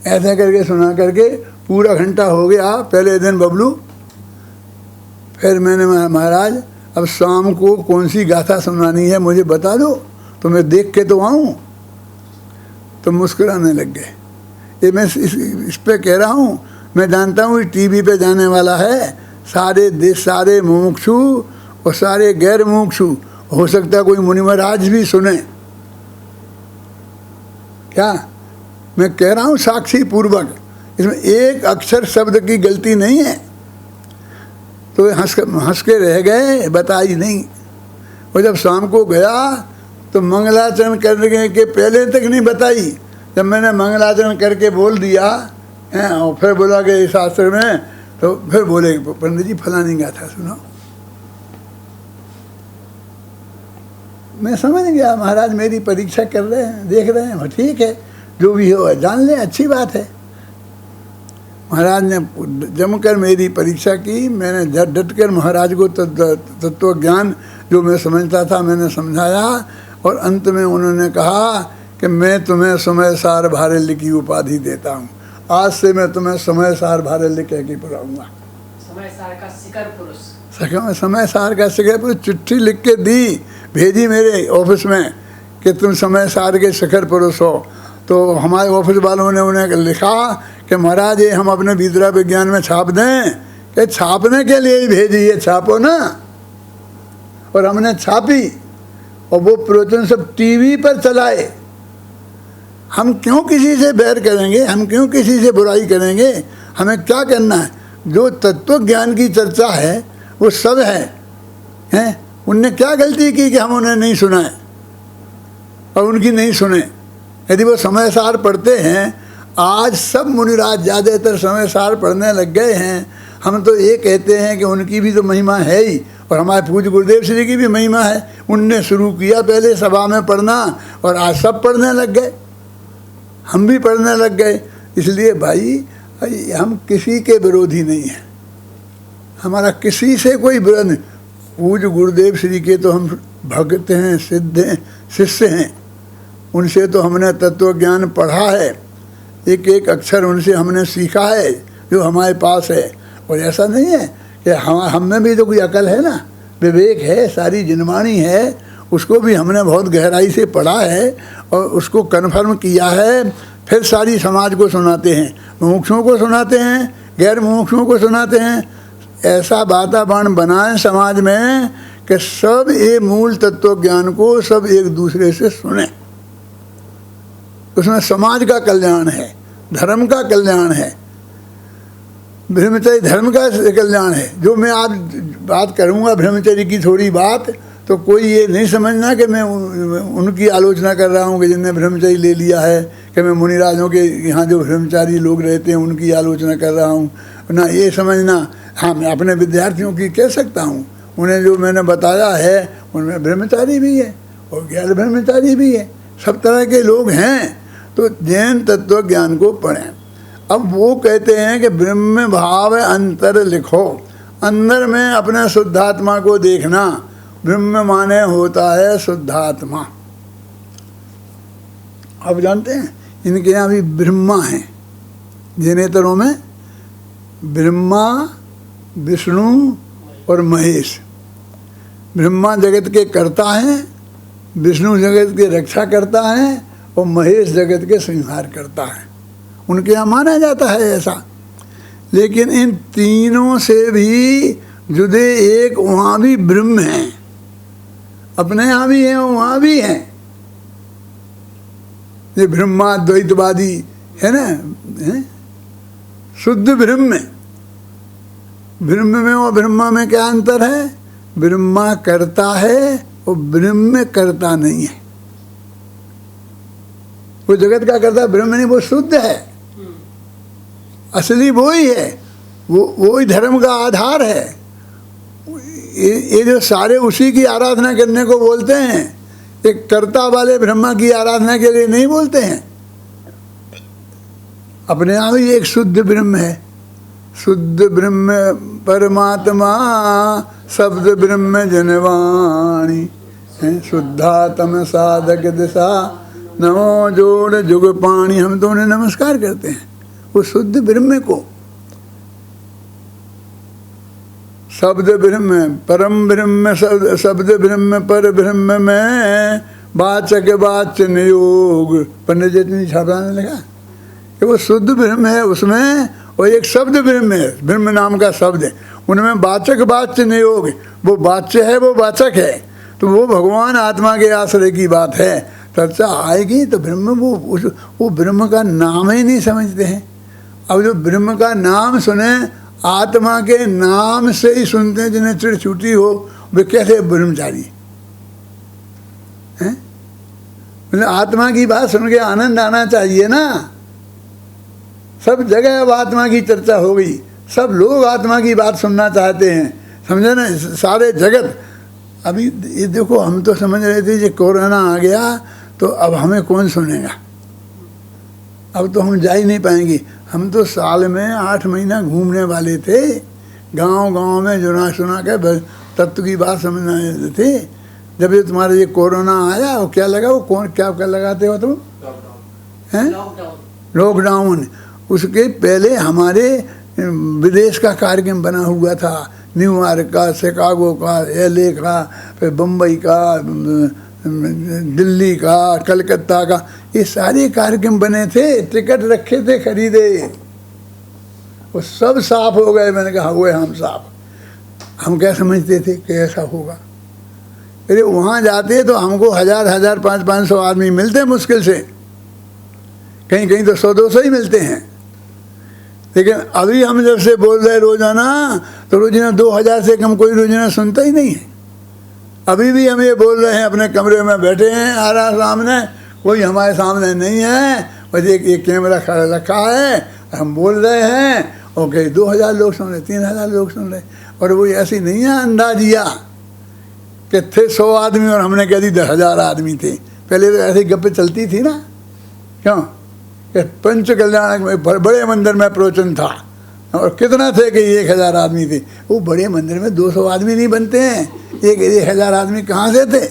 ऐसे करके सुना करके पूरा घंटा हो गया पहले दिन बबलू। फिर मैंने महाराज अब शाम को कौन सी गाथा सुनानी है मुझे बता दो, तो मैं देख के तो आऊँ। तो मुस्कुराने लग गए। ये मैं इस पे कह रहा हूँ, मैं जानता हूँ टीवी पे जाने वाला है, सारे देश, सारे मुमुक्षु और सारे गैर मुमुक्षु, हो सकता है कोई मुनि महाराज भी सुने। क्या मैं कह रहा हूँ साक्षी पूर्वक, इसमें एक अक्षर शब्द की गलती नहीं है। तो हंस के रह गए, बताई नहीं। और जब शाम को गया तो मंगलाचरण करने के पहले तक नहीं बताई। जब मैंने मंगलाचरण करके बोल दिया और फिर बोला कि इस शास्त्र में, तो फिर बोले पंडित जी फलानी गाथा सुनो। मैं समझ गया महाराज मेरी परीक्षा कर रहे हैं, देख रहे हैं, ठीक है जो भी हो जान ले, अच्छी बात है। महाराज ने जमकर मेरी परीक्षा की। मैंने डट कर महाराज को तत्व ज्ञान जो मैं समझता था मैंने समझाया, और अंत में उन्होंने कहा कि मैं तुम्हें समय सार भारल्य की उपाधि देता हूँ। आज से मैं तुम्हें समय सार भारल्य कह के बुलाऊंगा। समय सार का शिखर पुरुष, समय सार का शिखर पुरुष। चिट्ठी लिख के दी, भेजी मेरे ऑफिस में कि तुम समय सार के शिखर पुरुष हो। तो हमारे ऑफिस वालों ने उन्हें लिखा कि महाराज ये हम अपने विद्या विज्ञान में छाप दें, कि छापने के लिए ही भेजी है, छापो ना। और हमने छापी, और वो प्रवचन सब टीवी पर चलाए। हम क्यों किसी से बैर करेंगे, हम क्यों किसी से बुराई करेंगे? हमें क्या करना है? जो तत्व ज्ञान की चर्चा है वो सब है। उनने क्या गलती की कि हम उन्हें नहीं सुनाए और उनकी नहीं सुने? यदि वो समय सार पढ़ते हैं, आज सब मुनिराज ज़्यादातर समय सार पढ़ने लग गए हैं। हम तो ये कहते हैं कि उनकी भी तो महिमा है ही, और हमारे पूज्य गुरुदेव श्री की भी महिमा है। उनने शुरू किया पहले सभा में पढ़ना, और आज सब पढ़ने लग गए, हम भी पढ़ने लग गए। इसलिए भाई हम किसी के विरोधी नहीं हैं, हमारा किसी से कोई विरोध नहीं। पूज्य गुरुदेव श्री के तो हम भक्त हैं, सिद्ध हैं, शिष्य हैं। उनसे तो हमने तत्व ज्ञान पढ़ा है, एक एक अक्षर उनसे हमने सीखा है जो हमारे पास है। और ऐसा नहीं है कि हम में भी तो कोई अकल है ना, विवेक है, सारी जिनवाणी है, उसको भी हमने बहुत गहराई से पढ़ा है और उसको कन्फर्म किया है। फिर सारी समाज को सुनाते हैं, मुमुक्षुओं को सुनाते हैं, गैर मुमुक्षुओं को सुनाते हैं। ऐसा वातावरण बनाएं समाज में कि सब ये मूल तत्व ज्ञान को सब एक दूसरे से सुने। उसमें समाज का कल्याण है, धर्म का कल्याण है, ब्रह्मचर्य धर्म का कल्याण है। जो मैं आज बात करूँगा ब्रह्मचर्य की थोड़ी बात, तो कोई ये नहीं समझना कि मैं उनकी आलोचना कर रहा हूँ कि जिनने ब्रह्मचर्य ले लिया है, कि मैं मुनिराजों के यहाँ जो ब्रह्मचारी लोग रहते हैं उनकी आलोचना कर रहा हूँ। ना ये समझना, हाँ मैं अपने विद्यार्थियों की कह सकता हूँ, उन्हें जो मैंने बताया है उनमें ब्रह्मचारी भी है और गैर ब्रह्मचारी भी है, सब तरह के लोग हैं। तो जैन तत्व ज्ञान को पढ़ें। अब वो कहते हैं कि ब्रह्म भाव अंतर लिखो, अंदर में अपने शुद्धात्मा को देखना। ब्रह्म माने होता है शुद्धात्मा। आप जानते हैं इनके यहाँ भी ब्रह्मा हैं, जैनेतरों में ब्रह्मा, विष्णु और महेश। ब्रह्मा जगत के कर्ता हैं, विष्णु जगत के रक्षा करता है और महेश जगत के संहार करता है। उनके यहाँ माना जाता है ऐसा। लेकिन इन तीनों से भी जुदे एक वहाँ भी ब्रह्म है, अपने यहाँ भी है वहाँ भी है। ये ब्रह्माद्वैतवादी है ना, है? शुद्ध ब्रह्म। ब्रह्म में और ब्रह्मा में क्या अंतर है? ब्रह्मा करता है और ब्रह्म करता नहीं है। वो जगत का करता ब्रह्म नहीं, वो शुद्ध है, असली वो ही है, वो ही धर्म का आधार है। ये जो सारे उसी की आराधना करने को बोलते हैं, एक कर्ता वाले ब्रह्मा की आराधना के लिए नहीं बोलते हैं। अपने आप ही एक शुद्ध ब्रह्म है, शुद्ध ब्रह्म परमात्मा शब्द ब्रह्म जनवाणी है। शुद्धात्म साधक दिशा नमो जोड़ जुग पाणी, हम तो उन्हें नमस्कार करते हैं वो शुद्ध ब्रह्म को। शब्द ब्रह्म परम ब्रह्म, शब्द ब्रह्म पर ब्रह्म में वाचक वाच्य नियोग। पंडित जी ने छापा ने लिखा कि वो शुद्ध ब्रह्म है, उसमें वो एक शब्द ब्रह्म है, ब्रह्म नाम का शब्द है, उनमें वाचक वाच्य नियोग। वो वाच्य है, वो वाचक है, तो वो भगवान आत्मा के आश्रय की बात है। चर्चा आएगी तो ब्रह्म वो ब्रह्म का नाम ही नहीं समझते हैं। अब जो ब्रह्म का नाम सुने, आत्मा के नाम से ही सुनते हैं, जिन्हें चिड़ छूटी हो वे कैसे ब्रह्मचारी हैं? मतलब आत्मा की बात सुन के आनंद आना चाहिए ना। सब जगह अब आत्मा की चर्चा हो गई, सब लोग आत्मा की बात सुनना चाहते हैं, समझे ना, सारे जगत। अभी ये देखो, हम तो समझ रहे थे ये कोरोना आ गया तो अब हमें कौन सुनेगा, अब तो हम जा ही नहीं पाएंगे। हम तो साल में 8 महीना घूमने वाले थे, गांव-गांव में जुना सुना के तत्व की बात समझने थे। जब ये तुम्हारा ये कोरोना आया, वो क्या लगा, वो कौन क्या लगाते हो तुम हैं? लॉकडाउन। उसके पहले हमारे विदेश का कार्यक्रम बना हुआ था, न्यूयॉर्क का, शिकागो का, LA का, फिर बम्बई का, दिल्ली का, कलकत्ता का, ये सारे कार्यक्रम बने थे, टिकट रखे थे खरीदे, वो सब साफ हो गए। मैंने कहा हुए हम साफ। हम क्या समझते थे कि ऐसा होगा? अरे वहाँ जाते तो हमको 1000 500 आदमी मिलते मुश्किल से, कहीं कहीं तो 100-200 ही मिलते हैं। लेकिन अभी हम जब से बोल रहे रोजाना, तो रोजाना 2000 से कम कोई रोजाना सुनता ही नहीं है। अभी भी हम ये बोल रहे हैं, अपने कमरे में बैठे हैं, आ रहा सामने, कोई हमारे सामने नहीं है, बस एक कैमरा खड़ा रखा है, हम बोल रहे हैं, ओके 2000 लोग सुन रहे, 3000 लोग सुन रहे। और वो ऐसी नहीं है अंदाजिया कि थे 100 आदमी और हमने कह दी 10,000 आदमी थे। पहले तो ऐसी गप्पे चलती थी ना, क्यों कि पंच कल्याण में बड़े मंदिर में प्रवचन था और कितना थे कि 1000 आदमी थे। वो बड़े मंदिर में 200 आदमी नहीं बनते हैं, 1000 आदमी कहाँ से थे?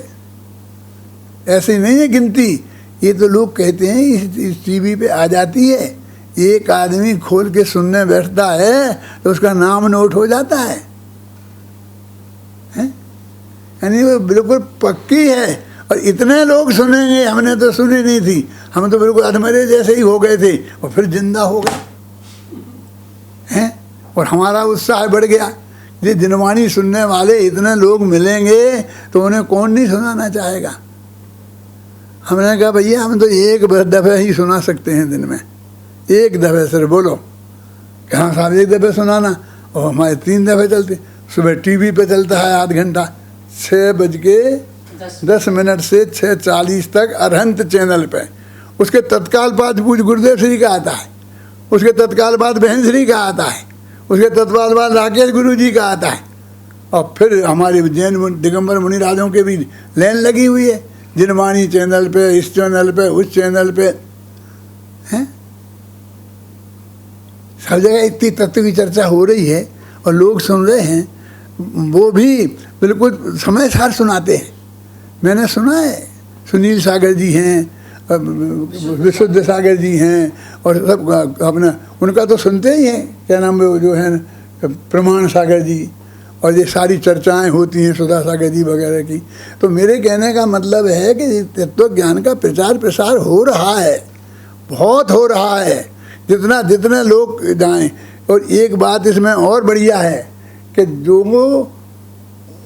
ऐसी नहीं है गिनती। ये तो लोग कहते हैं इस टीवी पे आ जाती है, एक आदमी खोल के सुनने बैठता है तो उसका नाम नोट हो जाता है, यानी वो बिल्कुल पक्की है। और इतने लोग सुनेंगे, हमने तो सुनी नहीं थी, हम तो बिल्कुल अधमरे जैसे ही हो गए थे और फिर जिंदा हो गए हैं। और हमारा उत्साह बढ़ गया। ये दिनवाणी सुनने वाले इतने लोग मिलेंगे तो उन्हें कौन नहीं सुनाना चाहेगा। हमने कहा भैया हम तो एक दफ़े ही सुना सकते हैं दिन में, एक दफ़े सिर्फ बोलो। कहाँ साहब एक दफ़े सुनाना, और हमारे 3 दफ़े चलते। सुबह टीवी पे चलता है आध घंटा, 6:10 से 6:40 तक अरहंत चैनल पे। उसके तत्काल बाद पूज्य गुरुदेव श्री का आता है, उसके तत्काल बाद बहन श्री का आता है, उसके तत्काल बाद राकेश गुरु जी का आता है, और फिर हमारे जैन दिगंबर मुनिराजों के भी लाइन लगी हुई है, जिनवाणी चैनल पे, इस चैनल पे, उस चैनल पे हैं। सब जगह इतनी तत्व की चर्चा हो रही है और लोग सुन रहे हैं। वो भी बिल्कुल समय सार सुनाते हैं। मैंने सुना है, सुनील सागर जी हैं, विशुद्ध सागर जी हैं, और सब अपना उनका तो सुनते ही हैं, क्या नाम जो है प्रमाण सागर जी, और ये सारी चर्चाएं होती हैं सुधा सागर जी वगैरह की। तो मेरे कहने का मतलब है कि तत्व ज्ञान का प्रचार प्रसार हो रहा है, बहुत हो रहा है। जितना जितने लोग जाएं, और एक बात इसमें और बढ़िया है कि जो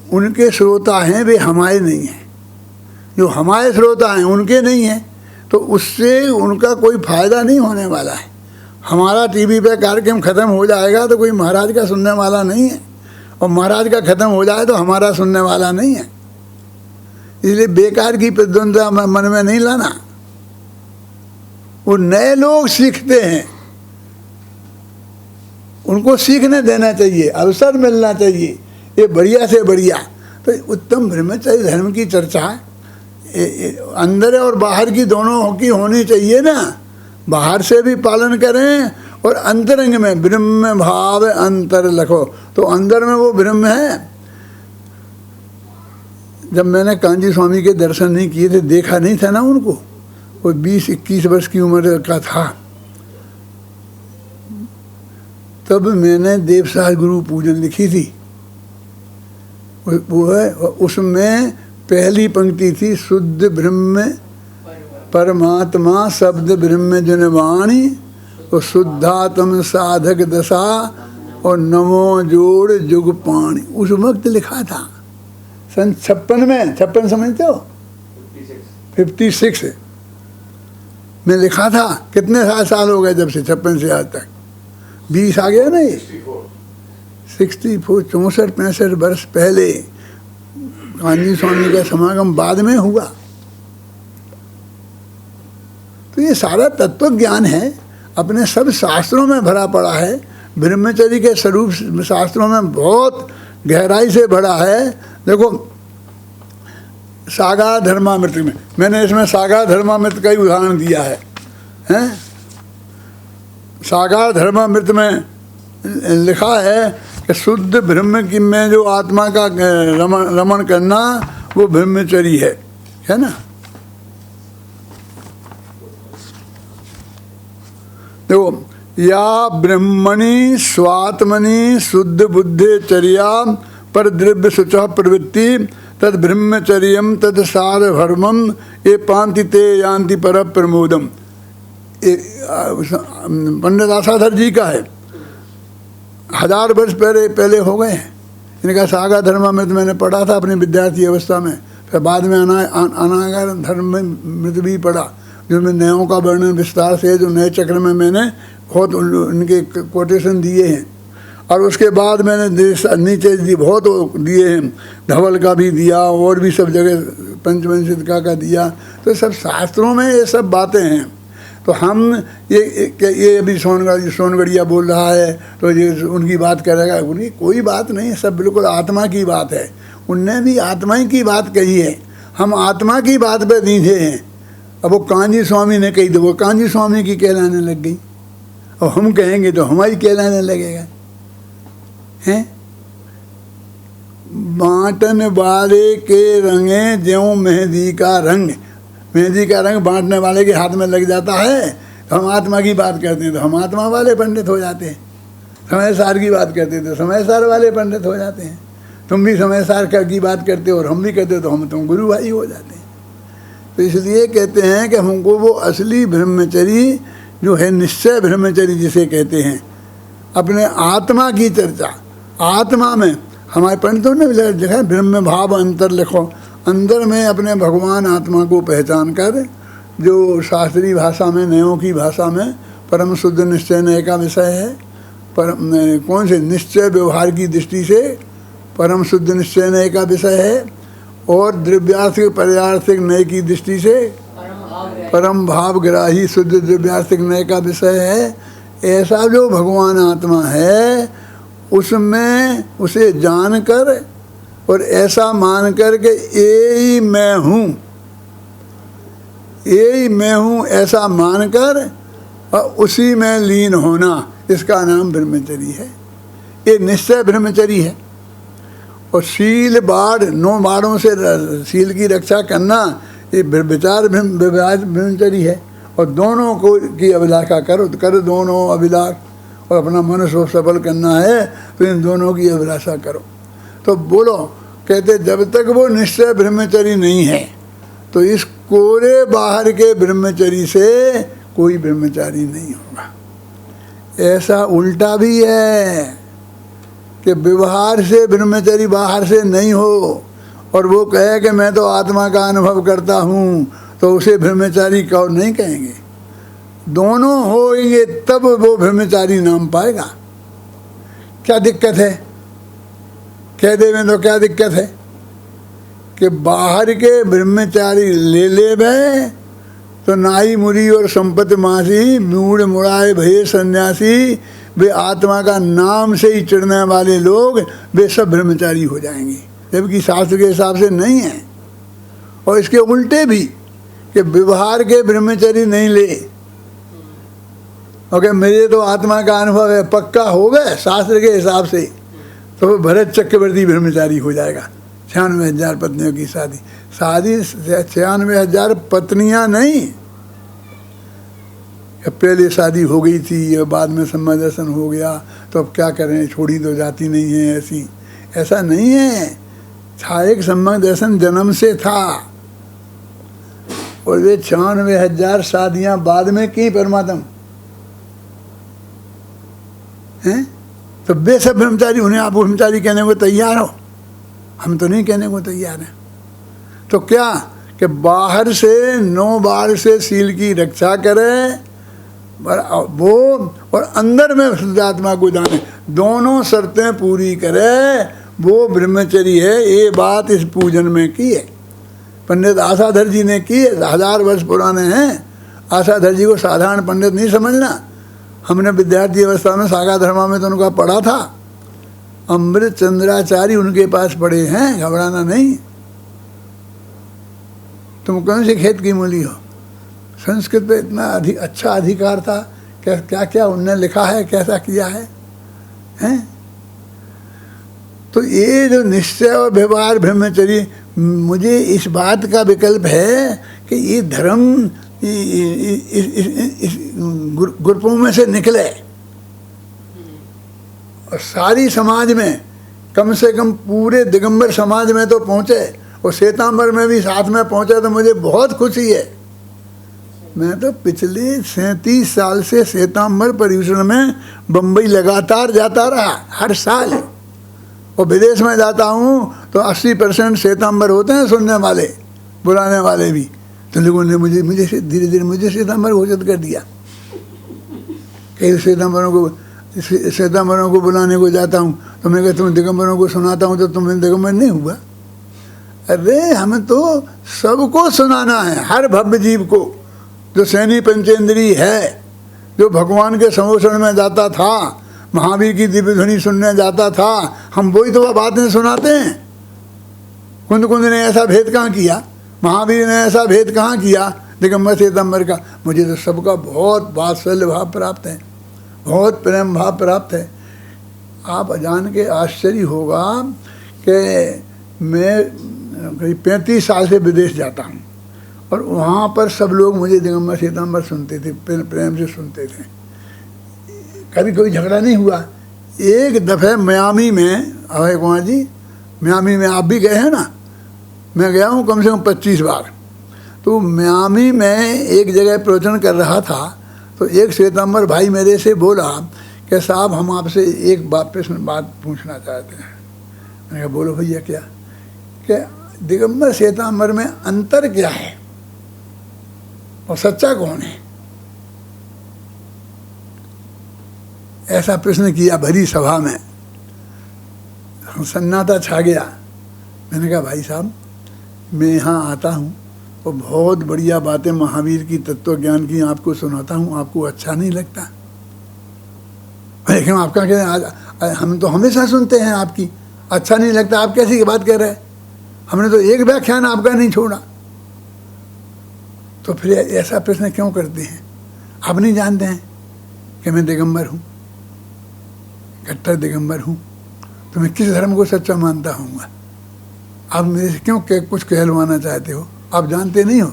उनके श्रोता हैं वे हमारे नहीं हैं, जो हमारे श्रोता हैं उनके नहीं हैं, तो उससे उनका कोई फ़ायदा नहीं होने वाला है। हमारा टीवी पे कार्यक्रम ख़त्म हो जाएगा तो कोई महाराज का सुनने वाला नहीं है, और महाराज का ख़त्म हो जाए तो हमारा सुनने वाला नहीं है। इसलिए बेकार की प्रतिद्वंद्विता मन में नहीं लाना। वो नए लोग सीखते हैं, उनको सीखने देना चाहिए, अवसर मिलना चाहिए, ये बढ़िया से बढ़िया। तो उत्तम ब्रह्मचर्य धर्म की चर्चा अंदर और बाहर की दोनों की होनी चाहिए ना। बाहर से भी पालन करें और अंतरंग में ब्रह्म भाव अंतर लखो, तो अंदर में वो ब्रह्म है। जब मैंने कांजी स्वामी के दर्शन नहीं किए थे, देखा नहीं था ना उनको, वो 20-21 वर्ष की उम्र का था, तब मैंने देवसार गुरु पूजन लिखी थी। वो है, उसमें पहली पंक्ति थी, शुद्ध ब्रह्म परमात्मा शब्द ब्रह्म जनवाणी और शुद्धात्म साधक दशा और नमो जोड़ जुग पाणी। उस वक्त लिखा था सन 56 में, 56 समझते हो, 56 में लिखा था। कितने साल हो गए जब से 56 से आज तक, 20 आ गया ना ये, 64 64-65 वर्ष पहले कांजी स्वामी का समागम बाद में हुआ। तो ये सारा तत्व ज्ञान है, अपने सब शास्त्रों में भरा पड़ा है। ब्रह्मचर्य के स्वरूप शास्त्रों में बहुत गहराई से भरा है। देखो सागा धर्मामृत में, मैंने इसमें सागा धर्मामृत का ही उदाहरण दिया है, हैं? सागा धर्मामृत में लिखा है कि शुद्ध ब्रह्म की में जो आत्मा का रमण करना वो ब्रह्मचर्य है ना। देखो, या ब्रह्मणि स्वात्मनि शुद्ध बुद्धे चर्या पर द्रव्य शुचः प्रवृत्ति तद ब्रह्मचर्यम तद सार धर्मम ये पांति ते यान्ति पर प्रमोदम। पंडित आशाधर जी का है, 1000 वर्ष पहले हो गए हैं। इनका सागा धर्मामृत मैंने पढ़ा था अपनी विद्यार्थी अवस्था में, फिर बाद में अनागर धर्मामृत भी पढ़ा, जिनमें नयों का वर्णन विस्तार से, जो नए चक्र में मैंने बहुत उनके कोटेशन दिए हैं। और उसके बाद मैंने नीचे बहुत दिए हैं, धवल का भी दिया और भी सब जगह पंचवंशिका का दिया। तो सब शास्त्रों में ये सब बातें हैं। तो हम ये अभी सोनगढ़िया बोल रहा है तो ये उनकी बात करेगा, उनकी कोई बात नहीं है, सब बिल्कुल आत्मा की बात है। उनने भी आत्मा ही की बात कही है, हम आत्मा की बात पे दीधे हैं। अब वो कांजी स्वामी ने कही तो वो कांजी स्वामी की कहलाने लग गई, और हम कहेंगे तो हमारी कहलाने लगेगा, हैं? बांटन वाले के रंगे ज्यों मेहंदी का रंग, मेहंदी का रंग बांटने वाले के हाथ में लग जाता है। तो हम आत्मा की बात करते हैं तो हम आत्मा वाले पंडित हो जाते हैं, समय सार की बात करते तो समय सार वाले पंडित हो जाते हैं। तुम भी समय सार की बात करते हो और हम भी करते हो तो तुम गुरु भाई हो जाते हैं। तो इसलिए कहते हैं कि हमको वो असली ब्रह्मचर्य जो है, निश्चय ब्रह्मचर्य जिसे कहते हैं, अपने आत्मा की चर्चा, आत्मा में हमारे पंडितों ने लिखा ब्रह्म भाव अंतर लिखो, अंदर में अपने भगवान आत्मा को पहचान कर, जो शास्त्रीय भाषा में, नयों की भाषा में परम शुद्ध निश्चय नय का विषय है। कौन से निश्चय व्यवहार की दृष्टि से परम शुद्ध निश्चय नय का विषय है, और द्रव्यार्थिक पर्यार्थिक नय की दृष्टि से परम भाव ग्राही शुद्ध द्रव्यार्थिक नय का विषय है। ऐसा जो भगवान आत्मा है उसमें उसे जानकर और ऐसा मानकर के यही मैं हूँ, यही मैं हूँ ऐसा मानकर और उसी में लीन होना, इसका नाम ब्रह्मचर्य है। ये निश्चय ब्रह्मचर्य है। और शील बाढ़, 9 बाढ़ों से शील की रक्षा करना, ये विचार ब्रह्मचर्य है। और दोनों को की अभिलाषा करो दोनों अभिलाष, और अपना मनुष्य सफल करना है तो इन दोनों की अभिलाषा करो। तो बोलो, कहते जब तक वो निश्चय ब्रह्मचर्य नहीं है तो इस कोरे बाहर के ब्रह्मचर्य से कोई ब्रह्मचारी नहीं होगा। ऐसा उल्टा भी है कि व्यवहार से ब्रह्मचर्य बाहर से नहीं हो और वो कहे कि मैं तो आत्मा का अनुभव करता हूँ, तो उसे ब्रह्मचारी कहो नहीं कहेंगे। दोनों होंगे तब वो ब्रह्मचारी नाम पाएगा। क्या दिक्कत है? कह दे में तो क्या दिक्कत है कि बाहर के ब्रह्मचारी ले भय तो नाई मुरी और संपत्ति मासी मूढ़ मुड़ाए भये सन्यासी, वे आत्मा का नाम से ही चिढ़ने वाले लोग वे सब ब्रह्मचारी हो जाएंगे, जबकि शास्त्र के हिसाब से नहीं है। और इसके उल्टे भी कि व्यवहार के ब्रह्मचारी नहीं ले, और मेरे तो आत्मा का अनुभव है, पक्का हो गए शास्त्र के हिसाब से, तो वो भरत चक्रवर्ती ब्रह्मचारी हो जाएगा। 96,000 पत्नियों की शादी 96,000 पत्नियां नहीं, पहले शादी हो गई थी, बाद में सम्यक दर्शन हो गया, तो अब क्या करें, छोड़ी तो जाती नहीं है ऐसी। ऐसा नहीं है, था एक सम्यक दर्शन जन्म से था, और वे 96,000 शादियां बाद में की परमात्मा हैं। तो वे सब ब्रह्मचारी, उन्हें आप ब्रह्मचारी कहने को तैयार हो? हम तो नहीं कहने को तैयार हैं। तो क्या कि बाहर से 9 बार से सील की रक्षा करे वो, और अंदर में शुद्धात्मा को जाने, दोनों शर्तें पूरी करे, वो ब्रह्मचरी है। ये बात इस पूजन में की है पंडित आशाधर जी ने की है। 1000 वर्ष पुराने हैं। आशाधर जी को साधारण पंडित नहीं समझना। हमने विद्यार्थी अवस्था में सागा धर्मा में तो उनका पढ़ा था। अमृत चंद्राचार्य उनके पास पढ़े हैं, घबराना नहीं। तुम कौन से खेत की मूली हो? संस्कृत पे इतना अच्छा अधिकार था, क्या क्या उनने लिखा है, कैसा किया है, हैं? तो ये जो निश्चय और व्यवहार ब्रह्मचर्य, मुझे इस बात का विकल्प है कि ये धर्म इस ग्रुपों में से निकले और सारी समाज में, कम से कम पूरे दिगंबर समाज में तो पहुँचे, और श्वेतांबर में भी साथ में पहुँचा, तो मुझे बहुत खुशी है। मैं तो पिछले 37 साल से श्वेतांबर पर्यूषण में बम्बई लगातार जाता रहा, हर साल। और विदेश में जाता हूँ तो 80% श्वेतांबर होते हैं सुनने वाले, बुलाने वाले भी। तो लोगों ने मुझे धीरे धीरे मुझे श्वेतांबर घोषित कर दिया। कई श्वेतांबरों को बुलाने को जाता हूँ तो मैं कहता, तुम दिगंबरों को सुनाता हूँ तो तुम्हें दिगंबर नहीं हुआ? अरे हमें तो सबको सुनाना है, हर भव्य जीव को, जो सैनी पंचेंद्री है, जो भगवान के संरक्षण में जाता था, महावीर की दिव्य ध्वनि सुनने जाता था, हम वही तो बातें सुनाते हैं। कुंद ने ऐसा भेद कहाँ किया, महावीर ने ऐसा भेद कहाँ किया दिगंबर श्वेतांबर का? मुझे तो सबका बहुत वात्सल्य भाव प्राप्त है, बहुत प्रेम भाव प्राप्त है। आप जान के आश्चर्य होगा कि मैं करीब 35 साल से विदेश जाता हूँ, और वहाँ पर सब लोग मुझे दिगंबर श्वेतांबर सुनते थे, प्रेम से सुनते थे, कभी कोई झगड़ा नहीं हुआ। एक दफ़े मियामी में, अभय कुमार जी, मियामी में आप भी गए हैं ना? मैं गया हूँ कम से कम 25 बार। तो मियामी में एक जगह प्रवचन कर रहा था, तो एक श्वेतांबर भाई मेरे से बोला कि साहब हम आपसे एक बात पूछना चाहते हैं। मैंने कहा बोलो भैया क्या? कि दिगंबर श्वेतांबर में अंतर क्या है और सच्चा कौन है? ऐसा प्रश्न किया भरी सभा में, सन्नाटा छा गया। मैंने कहा भाई साहब, मैं यहाँ आता हूँ और बहुत बढ़िया बातें महावीर की तत्व ज्ञान की आपको सुनाता हूँ, आपको अच्छा नहीं लगता? लेकिन आपका कह रहे, हम तो हमेशा सुनते हैं आपकी, अच्छा नहीं लगता, आप कैसी बात कह रहे हैं? हमने तो एक व्याख्यान आपका नहीं छोड़ा। तो फिर ऐसा प्रश्न क्यों करते हैं? आप नहीं जानते हैं कि मैं दिगंबर हूँ, कट्टर दिगंबर हूँ, तो मैं किस धर्म को सच्चा मानता हूँ? आप मेरे से क्यों कुछ कहलवाना चाहते हो? आप जानते नहीं हो।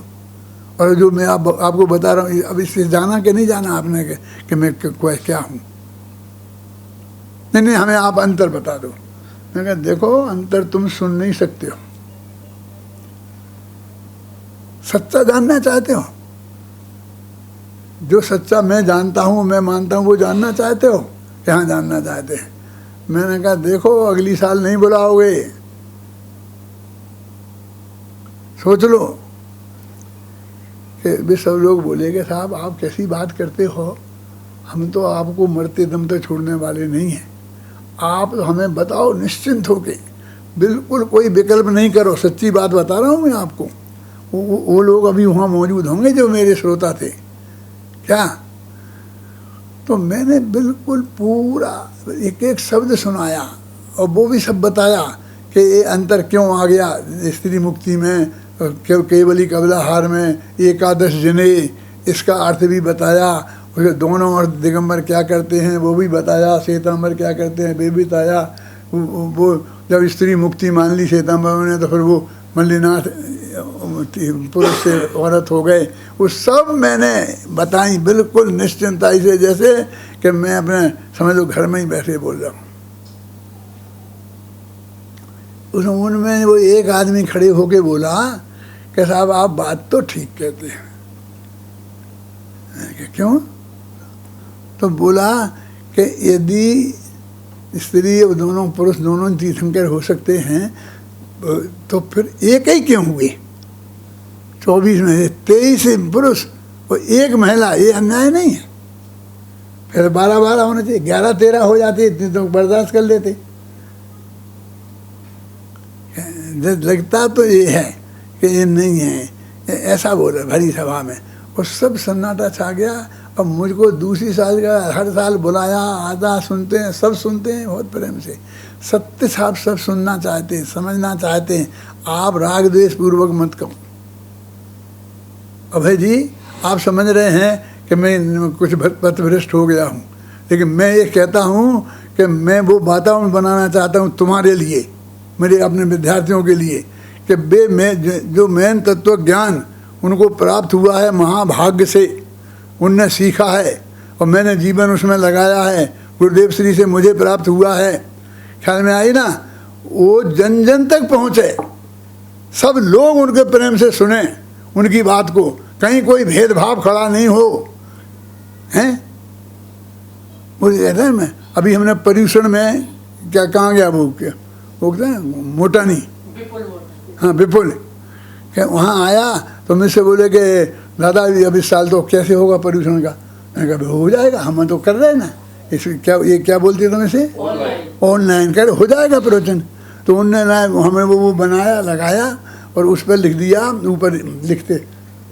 और जो मैं आपको बता रहा हूँ, अब इससे जाना कि नहीं जाना आपने कि मैं क्या हूँ? नहीं, हमें आप अंतर बता दो। मैं कहा देखो, अंतर तुम सुन नहीं सकते हो, सच्चा जानना चाहते हो, जो सच्चा मैं जानता हूँ, मैं मानता हूँ, वो जानना चाहते हो? यहाँ जानना चाहते हैं। मैंने कहा देखो अगली साल नहीं बुलाओगे, सोच लो। कि वे सब लोग बोले कि साहब आप कैसी बात करते हो, हम तो आपको मरते दम तक छोड़ने वाले नहीं हैं, आप हमें बताओ निश्चिंत होके, बिल्कुल कोई विकल्प नहीं करो, सच्ची बात बता रहा हूँ मैं आपको। वो लोग अभी वहाँ मौजूद होंगे जो मेरे श्रोता थे क्या। तो मैंने बिल्कुल पूरा एक एक शब्द सुनाया और वो भी सब बताया कि ये अंतर क्यों आ गया स्त्री मुक्ति में, केवली कबलाहार में, एकादश जने, इसका अर्थ भी बताया। उसके दोनों अर्थ दिगंबर क्या करते हैं वो भी बताया, श्वेतांबर क्या करते हैं वे भी बताया। वो जब स्त्री मुक्ति मान ली श्वेतांबर ने तो फिर वो मल्लीनाथ पुरुष से औरत हो गए, वो सब मैंने बताई बिल्कुल निश्चिंताई से, जैसे कि मैं अपने समझ लो घर में ही बैठे बोल रहा हूँ। उनमें वो एक आदमी खड़े होके बोला कि साहब आप बात तो ठीक कहते हैं। क्यों? तो बोला कि यदि स्त्री और दोनों पुरुष दोनों तीर्थंकर हो सकते हैं तो फिर एक ही क्यों हुए? 24 में 23 पुरुष और एक महिला, ये अन्याय नहीं है? फिर 12-12 होना चाहिए, 11-13 हो जाते, इतनी तो बर्दाश्त कर लेते। लगता तो ये है कि ये नहीं है, ऐसा बोल रहे भरी सभा में, और सब सन्नाटा छा गया। अब मुझको दूसरी साल का हर साल बुलाया, आधा सुनते हैं, सब सुनते हैं बहुत प्रेम से, सत्य साहब सब सुनना चाहते हैं, समझना चाहते हैं। आप राग द्वेष पूर्वक मत कहो। अभय जी आप समझ रहे हैं कि मैं कुछ पथभ्रष्ट हो गया हूँ, लेकिन मैं ये कहता हूँ कि मैं वो वातावरण बनाना चाहता हूँ तुम्हारे लिए, मेरे अपने विद्यार्थियों के लिए, कि वे में जो मेन तत्व ज्ञान उनको प्राप्त हुआ है महाभाग्य से, उनने सीखा है और मैंने जीवन उसमें लगाया है, गुरुदेव श्री से मुझे प्राप्त हुआ है, ख्याल में आई ना, वो जन जन तक पहुँचे, सब लोग उनके प्रेम से सुने उनकी बात को, कहीं कोई भेदभाव खड़ा नहीं हो, हैं? मुझे कहते हैं मैं अभी हमने पर्यूषण में क्या कहाँ गया वो क्या वो कहते हैं मोटानी, हाँ विपुल, क्या वहाँ आया तो मुझसे बोले कि दादा अब इस साल तो कैसे होगा पर्यूषण का? मैंने कहा हो जाएगा, हम तो कर रहे हैं ना, इस क्या ये क्या बोलते तुम इसे ऑनलाइन कर हो जाएगा प्रवचन। तो उनने हमें वो बनाया लगाया और उस पर लिख दिया, ऊपर लिखते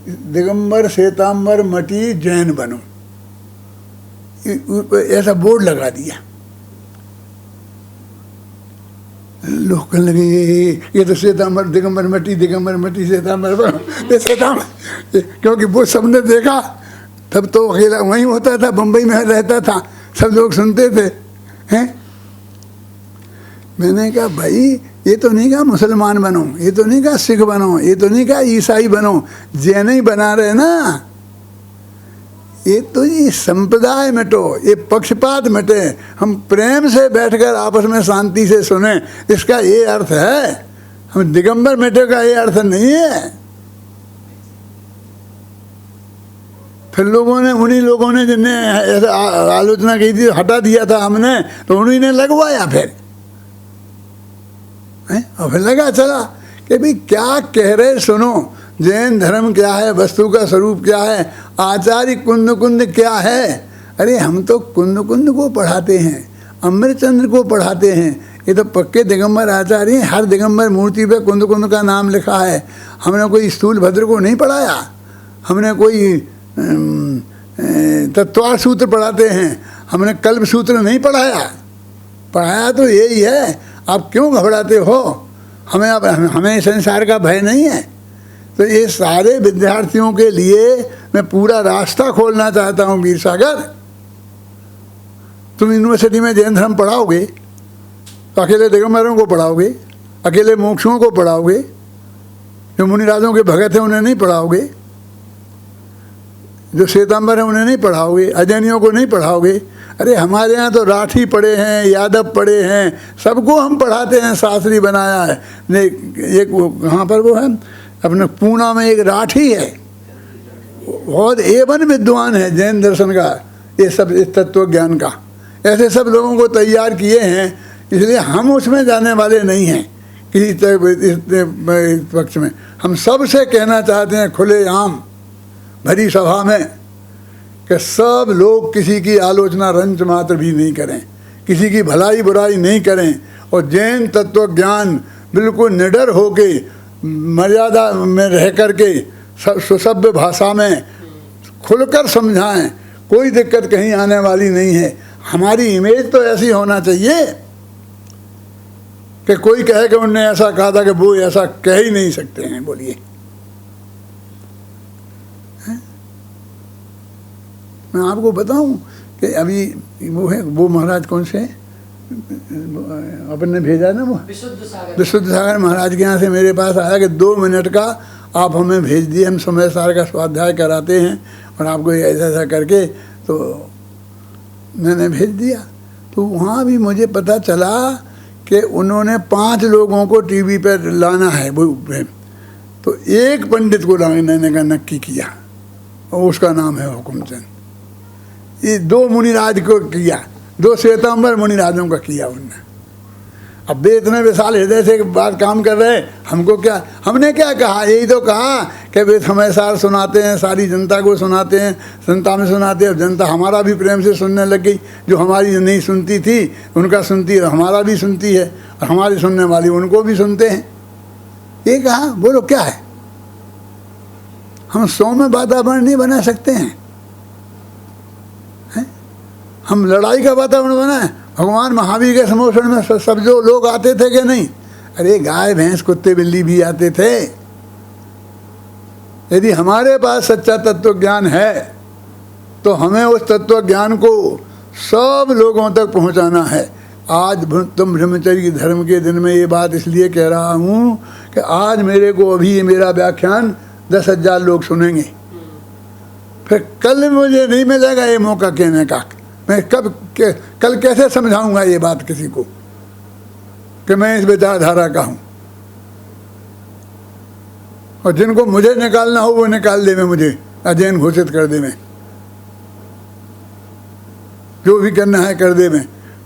दिगंबर श्वेतांबर मटी जैन बनो, ऐसा बोर्ड लगा दिया। लोग कहने लगे ये तो श्वेतांबर दिगंबर मटी श्वेतांबर बनो, ये श्वेतांबर, क्योंकि वो सबने देखा, तब तो अकेला वहीं होता था, बम्बई में रहता था, सब लोग सुनते थे, हैं? मैंने कहा भाई ये तो नहीं कहा मुसलमान बनो, ये तो नहीं कहा सिख बनो, ये तो नहीं कहा ईसाई बनो, जैन ही बना रहे ना, ये तो ये संप्रदाय मिटो, ये पक्षपात मिटे, हम प्रेम से बैठकर आपस में शांति से सुने, इसका ये अर्थ है। हम दिगंबर मिटे का ये अर्थ नहीं है। फिर लोगों ने उन्हीं लोगों ने जिनने ऐसा आलोचना की थी हटा दिया था हमने, तो उन्हीं ने लगवाया फिर, और फिर लगा चला कि भाई क्या कह रहे सुनो, जैन धर्म क्या है, वस्तु का स्वरूप क्या है, आचार्य कुंद कुंद क्या है। अरे हम तो कुंद कुंद को पढ़ाते हैं, अमृतचंद्र को पढ़ाते हैं, ये तो पक्के दिगंबर आचार्य हैं, हर दिगंबर मूर्ति पे कुंद कुंद का नाम लिखा है। हमने कोई स्थूल भद्र को नहीं पढ़ाया, हमने कोई तत्वार सूत्र पढ़ाते हैं, हमने कल्प सूत्र नहीं पढ़ाया, पढ़ाया तो यही है। आप क्यों घबराते हो? हमें संसार का भय नहीं है। तो ये सारे विद्यार्थियों के लिए मैं पूरा रास्ता खोलना चाहता हूँ। वीर सागर, तुम यूनिवर्सिटी में जैन धर्म पढ़ाओगे तो अकेले दिगंबरों को पढ़ाओगे, अकेले मोक्षों को पढ़ाओगे, जो मुनिराजों के भगत हैं उन्हें नहीं पढ़ाओगे, जो श्वेतांबर हैं उन्हें नहीं पढ़ाओगे, अजैनियों को नहीं पढ़ाओगे। अरे हमारे यहाँ तो राठी पढ़े हैं, यादव पढ़े हैं, सबको हम पढ़ाते हैं, शास्त्री बनाया है। एक वो कहाँ पर वो है अपने पूना में एक राठी है, बहुत A1 विद्वान है जैन दर्शन का, ये सब इस तत्व ज्ञान का, ऐसे सब लोगों को तैयार किए हैं। इसलिए हम उसमें जाने वाले नहीं हैं किसी इस पक्ष में। हम सबसे कहना चाहते हैं खुले आम भरी सभा में कि सब लोग किसी की आलोचना रंच मात्र भी नहीं करें, किसी की भलाई बुराई नहीं करें, और जैन तत्व ज्ञान बिल्कुल निडर होके मर्यादा में रह करके सुसभ्य भाषा में खुलकर समझाएं। कोई दिक्कत कहीं आने वाली नहीं है। हमारी इमेज तो ऐसी होना चाहिए कि कोई कहे कि उनने ऐसा कहा था कि वो ऐसा कह ही नहीं सकते हैं। बोलिए, मैं आपको बताऊं कि अभी वो है, वो महाराज कौन से अपन ने भेजा ना, वो विशुद्ध सागर महाराज के यहाँ से मेरे पास आया कि 2 मिनट का आप हमें भेज दिए, हम समय सार का स्वाध्याय कराते हैं और आपको ऐसा ऐसा करके, तो मैंने भेज दिया। तो वहाँ भी मुझे पता चला कि उन्होंने 5 लोगों को टीवी पर लाना है वो, तो एक पंडित को लाने का नक्की किया और उसका नाम है हुकुमचंद। ये 2 मुनिराज को किया, 2 श्वेतांबर मुनिराजों का किया उनने। अब वे इतने विशाल हृदय से बात काम कर रहे, हमको क्या, हमने क्या कहा, यही तो कहा कि वे समय सार सुनाते हैं, सारी जनता को सुनाते हैं, जनता में सुनाते हैं, जनता हमारा भी प्रेम से सुनने लग गई। जो हमारी नहीं सुनती थी उनका सुनती है, हमारा भी सुनती है, और हमारी सुनने वाली उनको भी सुनते हैं। ये कहा, बोलो क्या है, हम 100 में वातावरण नहीं बना सकते हैं? हम लड़ाई का वातावरण बनाए? भगवान महावीर के समोषण में सब जो लोग आते थे कि नहीं? अरे गाय भैंस कुत्ते बिल्ली भी आते थे। यदि हमारे पास सच्चा तत्व ज्ञान है तो हमें उस तत्व ज्ञान को सब लोगों तक पहुंचाना है। आज तुम ब्रह्मचर्य धर्म के दिन में ये बात इसलिए कह रहा हूँ कि आज मेरे को अभी ये मेरा व्याख्यान 10,000 लोग सुनेंगे, फिर कल मुझे नहीं मिलेगा ये मौका कहने का। मैं कल कैसे समझाऊंगा ये बात किसी को कि मैं इस विचारधारा का हूं? और जिनको मुझे निकालना हो वो निकाल दे, मैं मुझे अजैन घोषित कर दे, मैं जो भी करना है कर दे।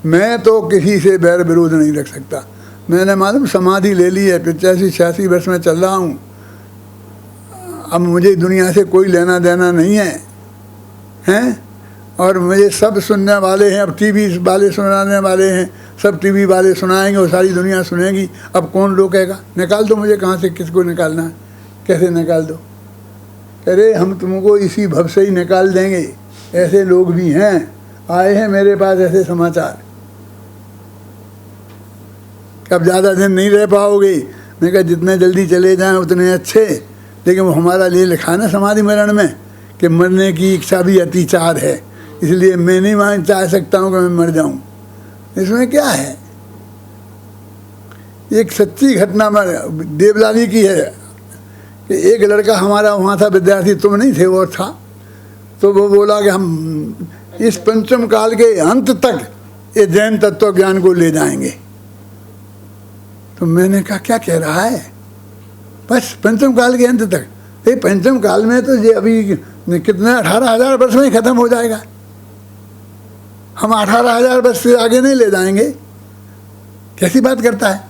मैं तो किसी से बैर विरोध नहीं रख सकता। मैंने मालूम समाधि ले ली है, 85-86 वर्ष में चल रहा हूँ। अब मुझे दुनिया से कोई लेना देना नहीं है, हैं? और मुझे सब सुनने वाले हैं, अब टीवी वाले सुनाने वाले हैं, सब टीवी वाले सुनाएंगे और सारी दुनिया सुनेगी। अब कौन रोकेगा? निकाल दो मुझे, कहाँ से किसको निकालना है, कैसे निकाल दो? अरे हम तुमको इसी भव से ही निकाल देंगे। ऐसे लोग भी हैं, आए हैं मेरे पास ऐसे समाचार, अब ज़्यादा दिन नहीं रह पाओगे। मैं कहा जितने जल्दी चले जाएं उतने अच्छे, लेकिन वो हमारा लिए लिखा ना समाधि मरण में कि मरने की इच्छा भी अतिचार है, इसलिए मैं नहीं चाह सकता हूँ कि मैं मर जाऊँ। इसमें क्या है? एक सच्ची घटना देवलाली की है कि एक लड़का हमारा वहाँ था विद्यार्थी, तुम नहीं थे वो था, तो वो बोला कि हम इस पंचम काल के अंत तक ये जैन तत्व ज्ञान को ले जाएंगे। तो मैंने कहा क्या कह रहा है? बस पंचम काल के अंत तक? ये पंचम काल में तो ये अभी कितने 18,000 वर्ष में ही खत्म हो जाएगा। हम 18,000 वर्ष से आगे नहीं ले जाएंगे? कैसी बात करता है?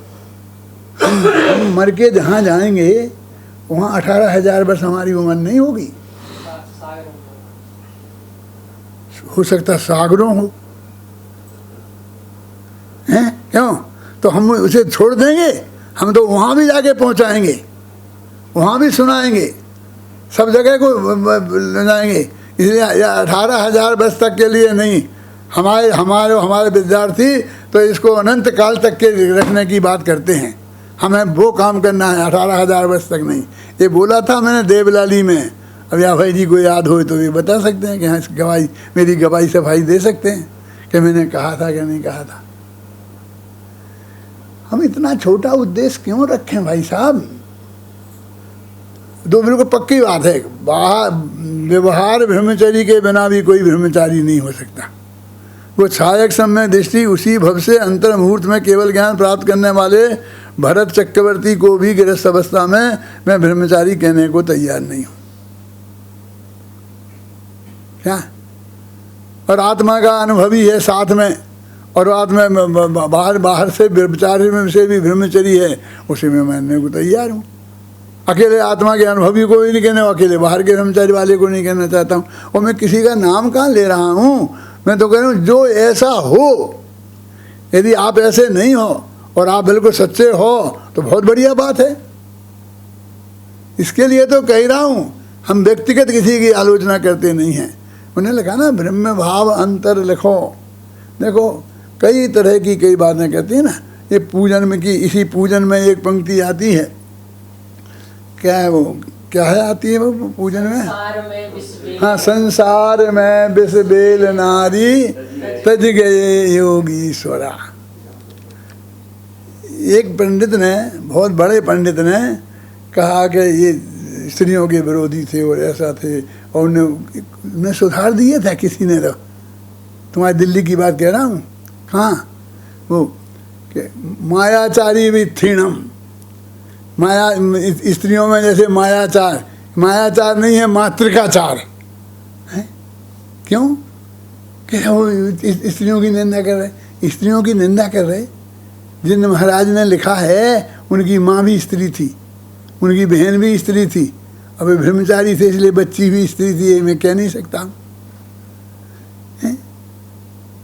हम मर के जहाँ जाएंगे वहाँ 18,000 वर्ष हमारी उम्र नहीं होगी। हो सकता सागरों हो, हैं? क्यों? तो हम उसे छोड़ देंगे? हम तो वहाँ भी जाके पहुँचाएंगे, वहाँ भी सुनाएंगे, सब जगह को ले जाएंगे। इसलिए 18,000 वर्ष तक के लिए नहीं, हमारे विद्यार्थी तो इसको अनंत काल तक के रखने की बात करते हैं। हमें वो काम करना है, 18,000 वर्ष तक नहीं। ये बोला था मैंने देवलाली में। अब या भाई जी को याद हो तो ये बता सकते हैं कि हाँ गवाही, मेरी गवाही सफाई दे सकते हैं कि मैंने कहा था कि नहीं कहा था। हम इतना छोटा उद्देश्य क्यों रखें भाई साहब? दो बिल्कुल पक्की बात है, व्यवहार ब्रह्मचर्य के बिना भी कोई ब्रह्मचारी नहीं हो सकता। वो छायक समय दृष्टि उसी भव से अंतर मुहूर्त में केवल ज्ञान प्राप्त करने वाले भरत चक्रवर्ती को भी गृहस्थ अवस्था में मैं ब्रह्मचारी कहने को तैयार नहीं हूँ। क्या? और आत्मा का अनुभव ही है साथ में, और आत्मा बाहर से व्यभिचारी में से भी ब्रह्मचरी है, उसी में मानने को तैयार हूँ। अकेले आत्मा के अनुभवी को भी नहीं कहने, अकेले बाहर के ब्रह्मचारी वाले को नहीं कहना चाहता हूँ। और मैं किसी का नाम कहाँ ले रहा हूँ, मैं तो कह रहा हूँ जो ऐसा हो। यदि आप ऐसे नहीं हो और आप बिल्कुल सच्चे हो तो बहुत बढ़िया बात है। इसके लिए तो कह रहा हूँ, हम व्यक्तिगत किसी की आलोचना करते नहीं हैं। उन्हें लिखा ना ब्रह्म भाव अंतर लिखो। देखो कई तरह की कई बातें कहती है ना, ये पूजन में की, इसी पूजन में एक पंक्ति आती है, क्या है वो, क्या है आती है वो पूजन में? हाँ, संसार में विष बेल नारी तज गए योगीश्वरा। एक पंडित ने, बहुत बड़े पंडित ने कहा कि ये स्त्रियों के विरोधी थे और ऐसा थे, और उन्हें सुधार दिए थे किसी ने। तो तुम्हारी दिल्ली की बात कह रहा हूँ, कहाँ वो कि मायाचारी विथीणम, माया स्त्रियों में जैसे मायाचार, मायाचार नहीं है मातृकाचार है। क्यों? कि वो स्त्रियों की निंदा कर रहे, स्त्रियों की निंदा कर रहे। जिन महाराज ने लिखा है उनकी माँ भी स्त्री थी, उनकी बहन भी स्त्री थी, अब ब्रह्मचारी थे इसलिए बच्ची भी स्त्री थी, ये मैं कह नहीं सकता हूँ।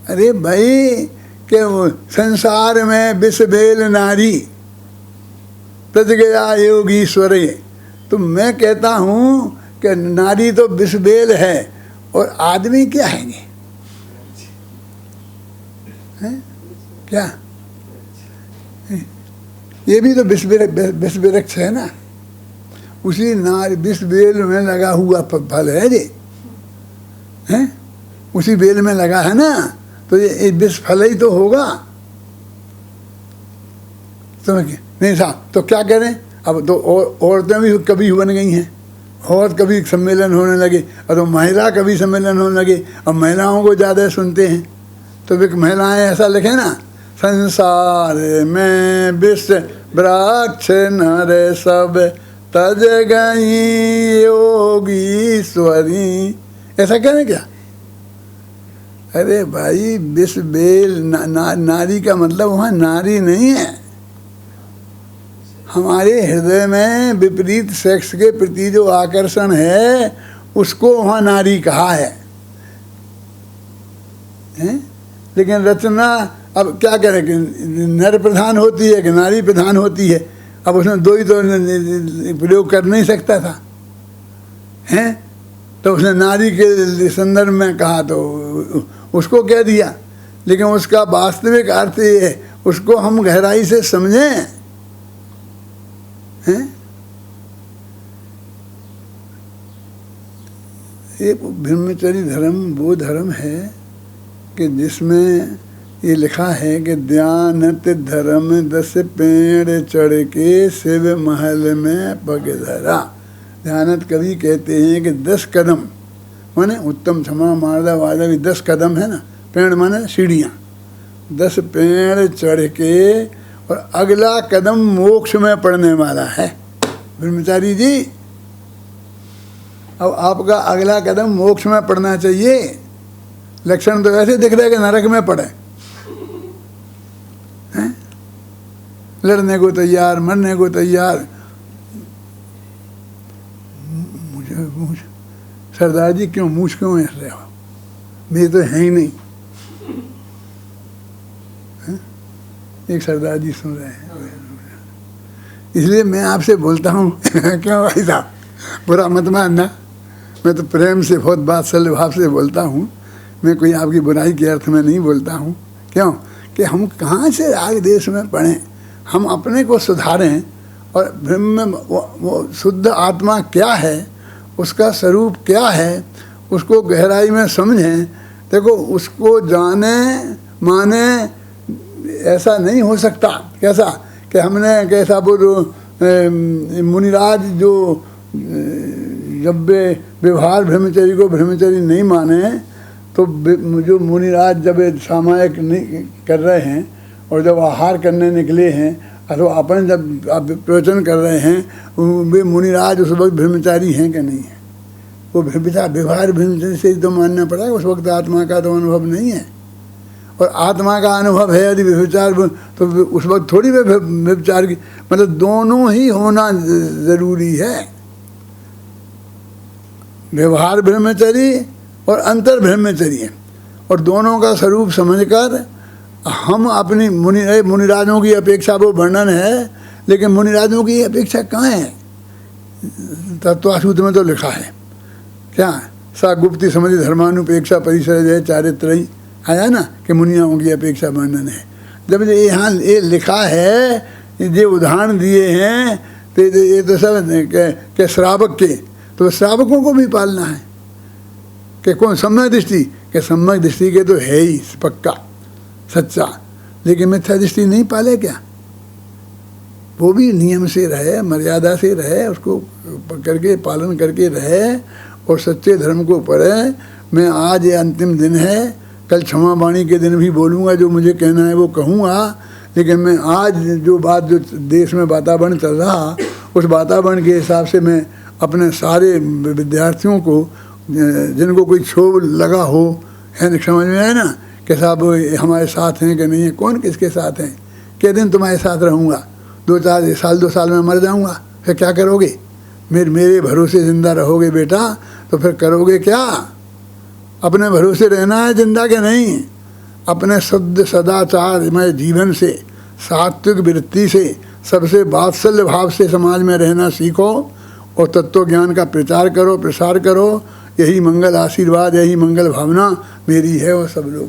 अरे भाई कि संसार में विष बेल नारी तज गया योगीश्वर। तो मैं कहता हूँ कि नारी तो विष बेल है और आदमी क्या है क्या? ये भी तो विष वृक्ष है ना, उसी नारी विष बेल में लगा हुआ फल है ये, हैं? उसी बेल में लगा है ना, तो ये विष फल ही तो होगा। समझ गए? नहीं साहब, तो क्या करें? अब तो औरतें भी कभी बन गई हैं, और कभी सम्मेलन होने लगे, और तो महिला कभी सम्मेलन होने लगे, अब महिलाओं को ज़्यादा सुनते हैं। तो वे महिलाएं ऐसा लिखे ना, संसार में विष वृक्ष नर सब तज गई योगीश्वरी, ऐसा करें क्या? अरे भाई विष बेल नारी का मतलब वहाँ नारी नहीं है। हमारे हृदय में विपरीत सेक्स के प्रति जो आकर्षण है उसको वहाँ नारी कहा है? लेकिन रचना अब क्या करें कि नर प्रधान होती है कि नारी प्रधान होती है। अब उसने दो ही तो प्रयोग कर नहीं सकता था, हैं? तो उसने नारी के संदर्भ में कहा तो उसको कह दिया, लेकिन उसका वास्तविक अर्थ ये है, उसको हम गहराई से समझें, हैं? ये ब्रह्मचर्य धर्म वो धर्म है कि जिसमें ये लिखा है कि ध्यानत धर्म 10 पेड़ चढ़ के शिव महल में पग धरा। ध्यानत कवि कहते हैं कि 10 कदम माने उत्तम क्षमा मार्दा वादा भी 10 कदम है ना, पेड़ माने सीढ़ियाँ, 10 पेड़ चढ़ के और अगला कदम मोक्ष में पड़ने वाला है। ब्रह्मचारी जी, अब आपका अगला कदम मोक्ष में पड़ना चाहिए। लक्षण तो ऐसे दिख रहा है कि नरक में पड़े, हैं? लड़ने को तैयार, मरने को तैयार। मुझे सरदार जी क्यों मूछ क्यों हंस रहे हो? मेरे तो है ही नहीं। एक सरदार जी सुन रहे हैं, इसलिए मैं आपसे बोलता हूँ क्यों भाई साहब, बुरा मत मानना, मैं तो प्रेम से बहुत वात्सल्य भाव से बोलता हूँ, मैं कोई आपकी बुराई के अर्थ में नहीं बोलता हूँ। क्यों कि हम कहाँ से राग देश में पढ़ें, हम अपने को सुधारें और ब्रह्म वो शुद्ध आत्मा क्या है, उसका स्वरूप क्या है, उसको गहराई में समझें। देखो उसको जाने माने ऐसा नहीं हो सकता। कैसा कि हमने कैसा वो मुनिराज जो जब व्यवहार ब्रह्मचर्य को ब्रह्मचर्य नहीं माने, तो जो मुनिराज जब सामायिक नहीं कर रहे हैं और जब आहार करने निकले हैं अथवा अपन जब प्रवचन कर रहे हैं, वे मुनिराज उस वक्त ब्रह्मचारी हैं कि नहीं है? वो व्यवहार भिन्न से तो मानना पड़ा, उस वक्त आत्मा का तो अनुभव नहीं है। और आत्मा का अनुभव है यदि व्यभिचार, तो उस वक्त थोड़ी व्यभिचार की, मतलब दोनों ही होना जरूरी है। व्यवहार ब्रह्मचर्य और अंतर ब्रह्मचर्य, और दोनों का स्वरूप समझकर हम अपनी मुनिराजों की अपेक्षा, वो वर्णन है, लेकिन मुनिराजों की अपेक्षा कहाँ है? तत्वासूत्र में तो लिखा है क्या, सा गुप्ति समझ धर्मानुपेक्षा परिसर जय चारित्रयी, आया ना कि मुनियों की अपेक्षा वर्णन है। जब यहाँ ये लिखा है, ये उदाहरण दिए हैं, तो ये तो सब के श्रावक के, तो श्रावकों को भी पालना है कि कौन सम्यक दृष्टि, के सम्यक दृष्टि के तो है ही पक्का सच्चा, लेकिन मिथ्या दृष्टि नहीं पाले क्या? वो भी नियम से रहे, मर्यादा से रहे, उसको करके पालन करके रहे और सच्चे धर्म को पढ़े। मैं आज ये अंतिम दिन है, कल क्षमा वाणी के दिन भी बोलूँगा, जो मुझे कहना है वो कहूँगा, लेकिन मैं आज जो बात, जो देश में वातावरण चल रहा, उस वातावरण के हिसाब से मैं अपने सारे विद्यार्थियों को, जिनको कोई क्षोभ लगा हो, है समझ में आए ना, कि साहब हमारे साथ हैं कि नहीं है, कौन किसके साथ हैं, कितने दिन तुम्हारे साथ रहूँगा, 2 साल में मर जाऊँगा, फिर क्या करोगे? मेरे भरोसे ज़िंदा रहोगे बेटा, तो फिर करोगे क्या? अपने भरोसे रहना है जिंदा के नहीं, अपने शुद्ध सदाचारमय जीवन से, सात्विक वृत्ति से, सबसे वात्सल्य भाव से समाज में रहना सीखो और तत्व ज्ञान का प्रचार करो, प्रसार करो। यही मंगल आशीर्वाद, यही मंगल भावना मेरी है और सब लोग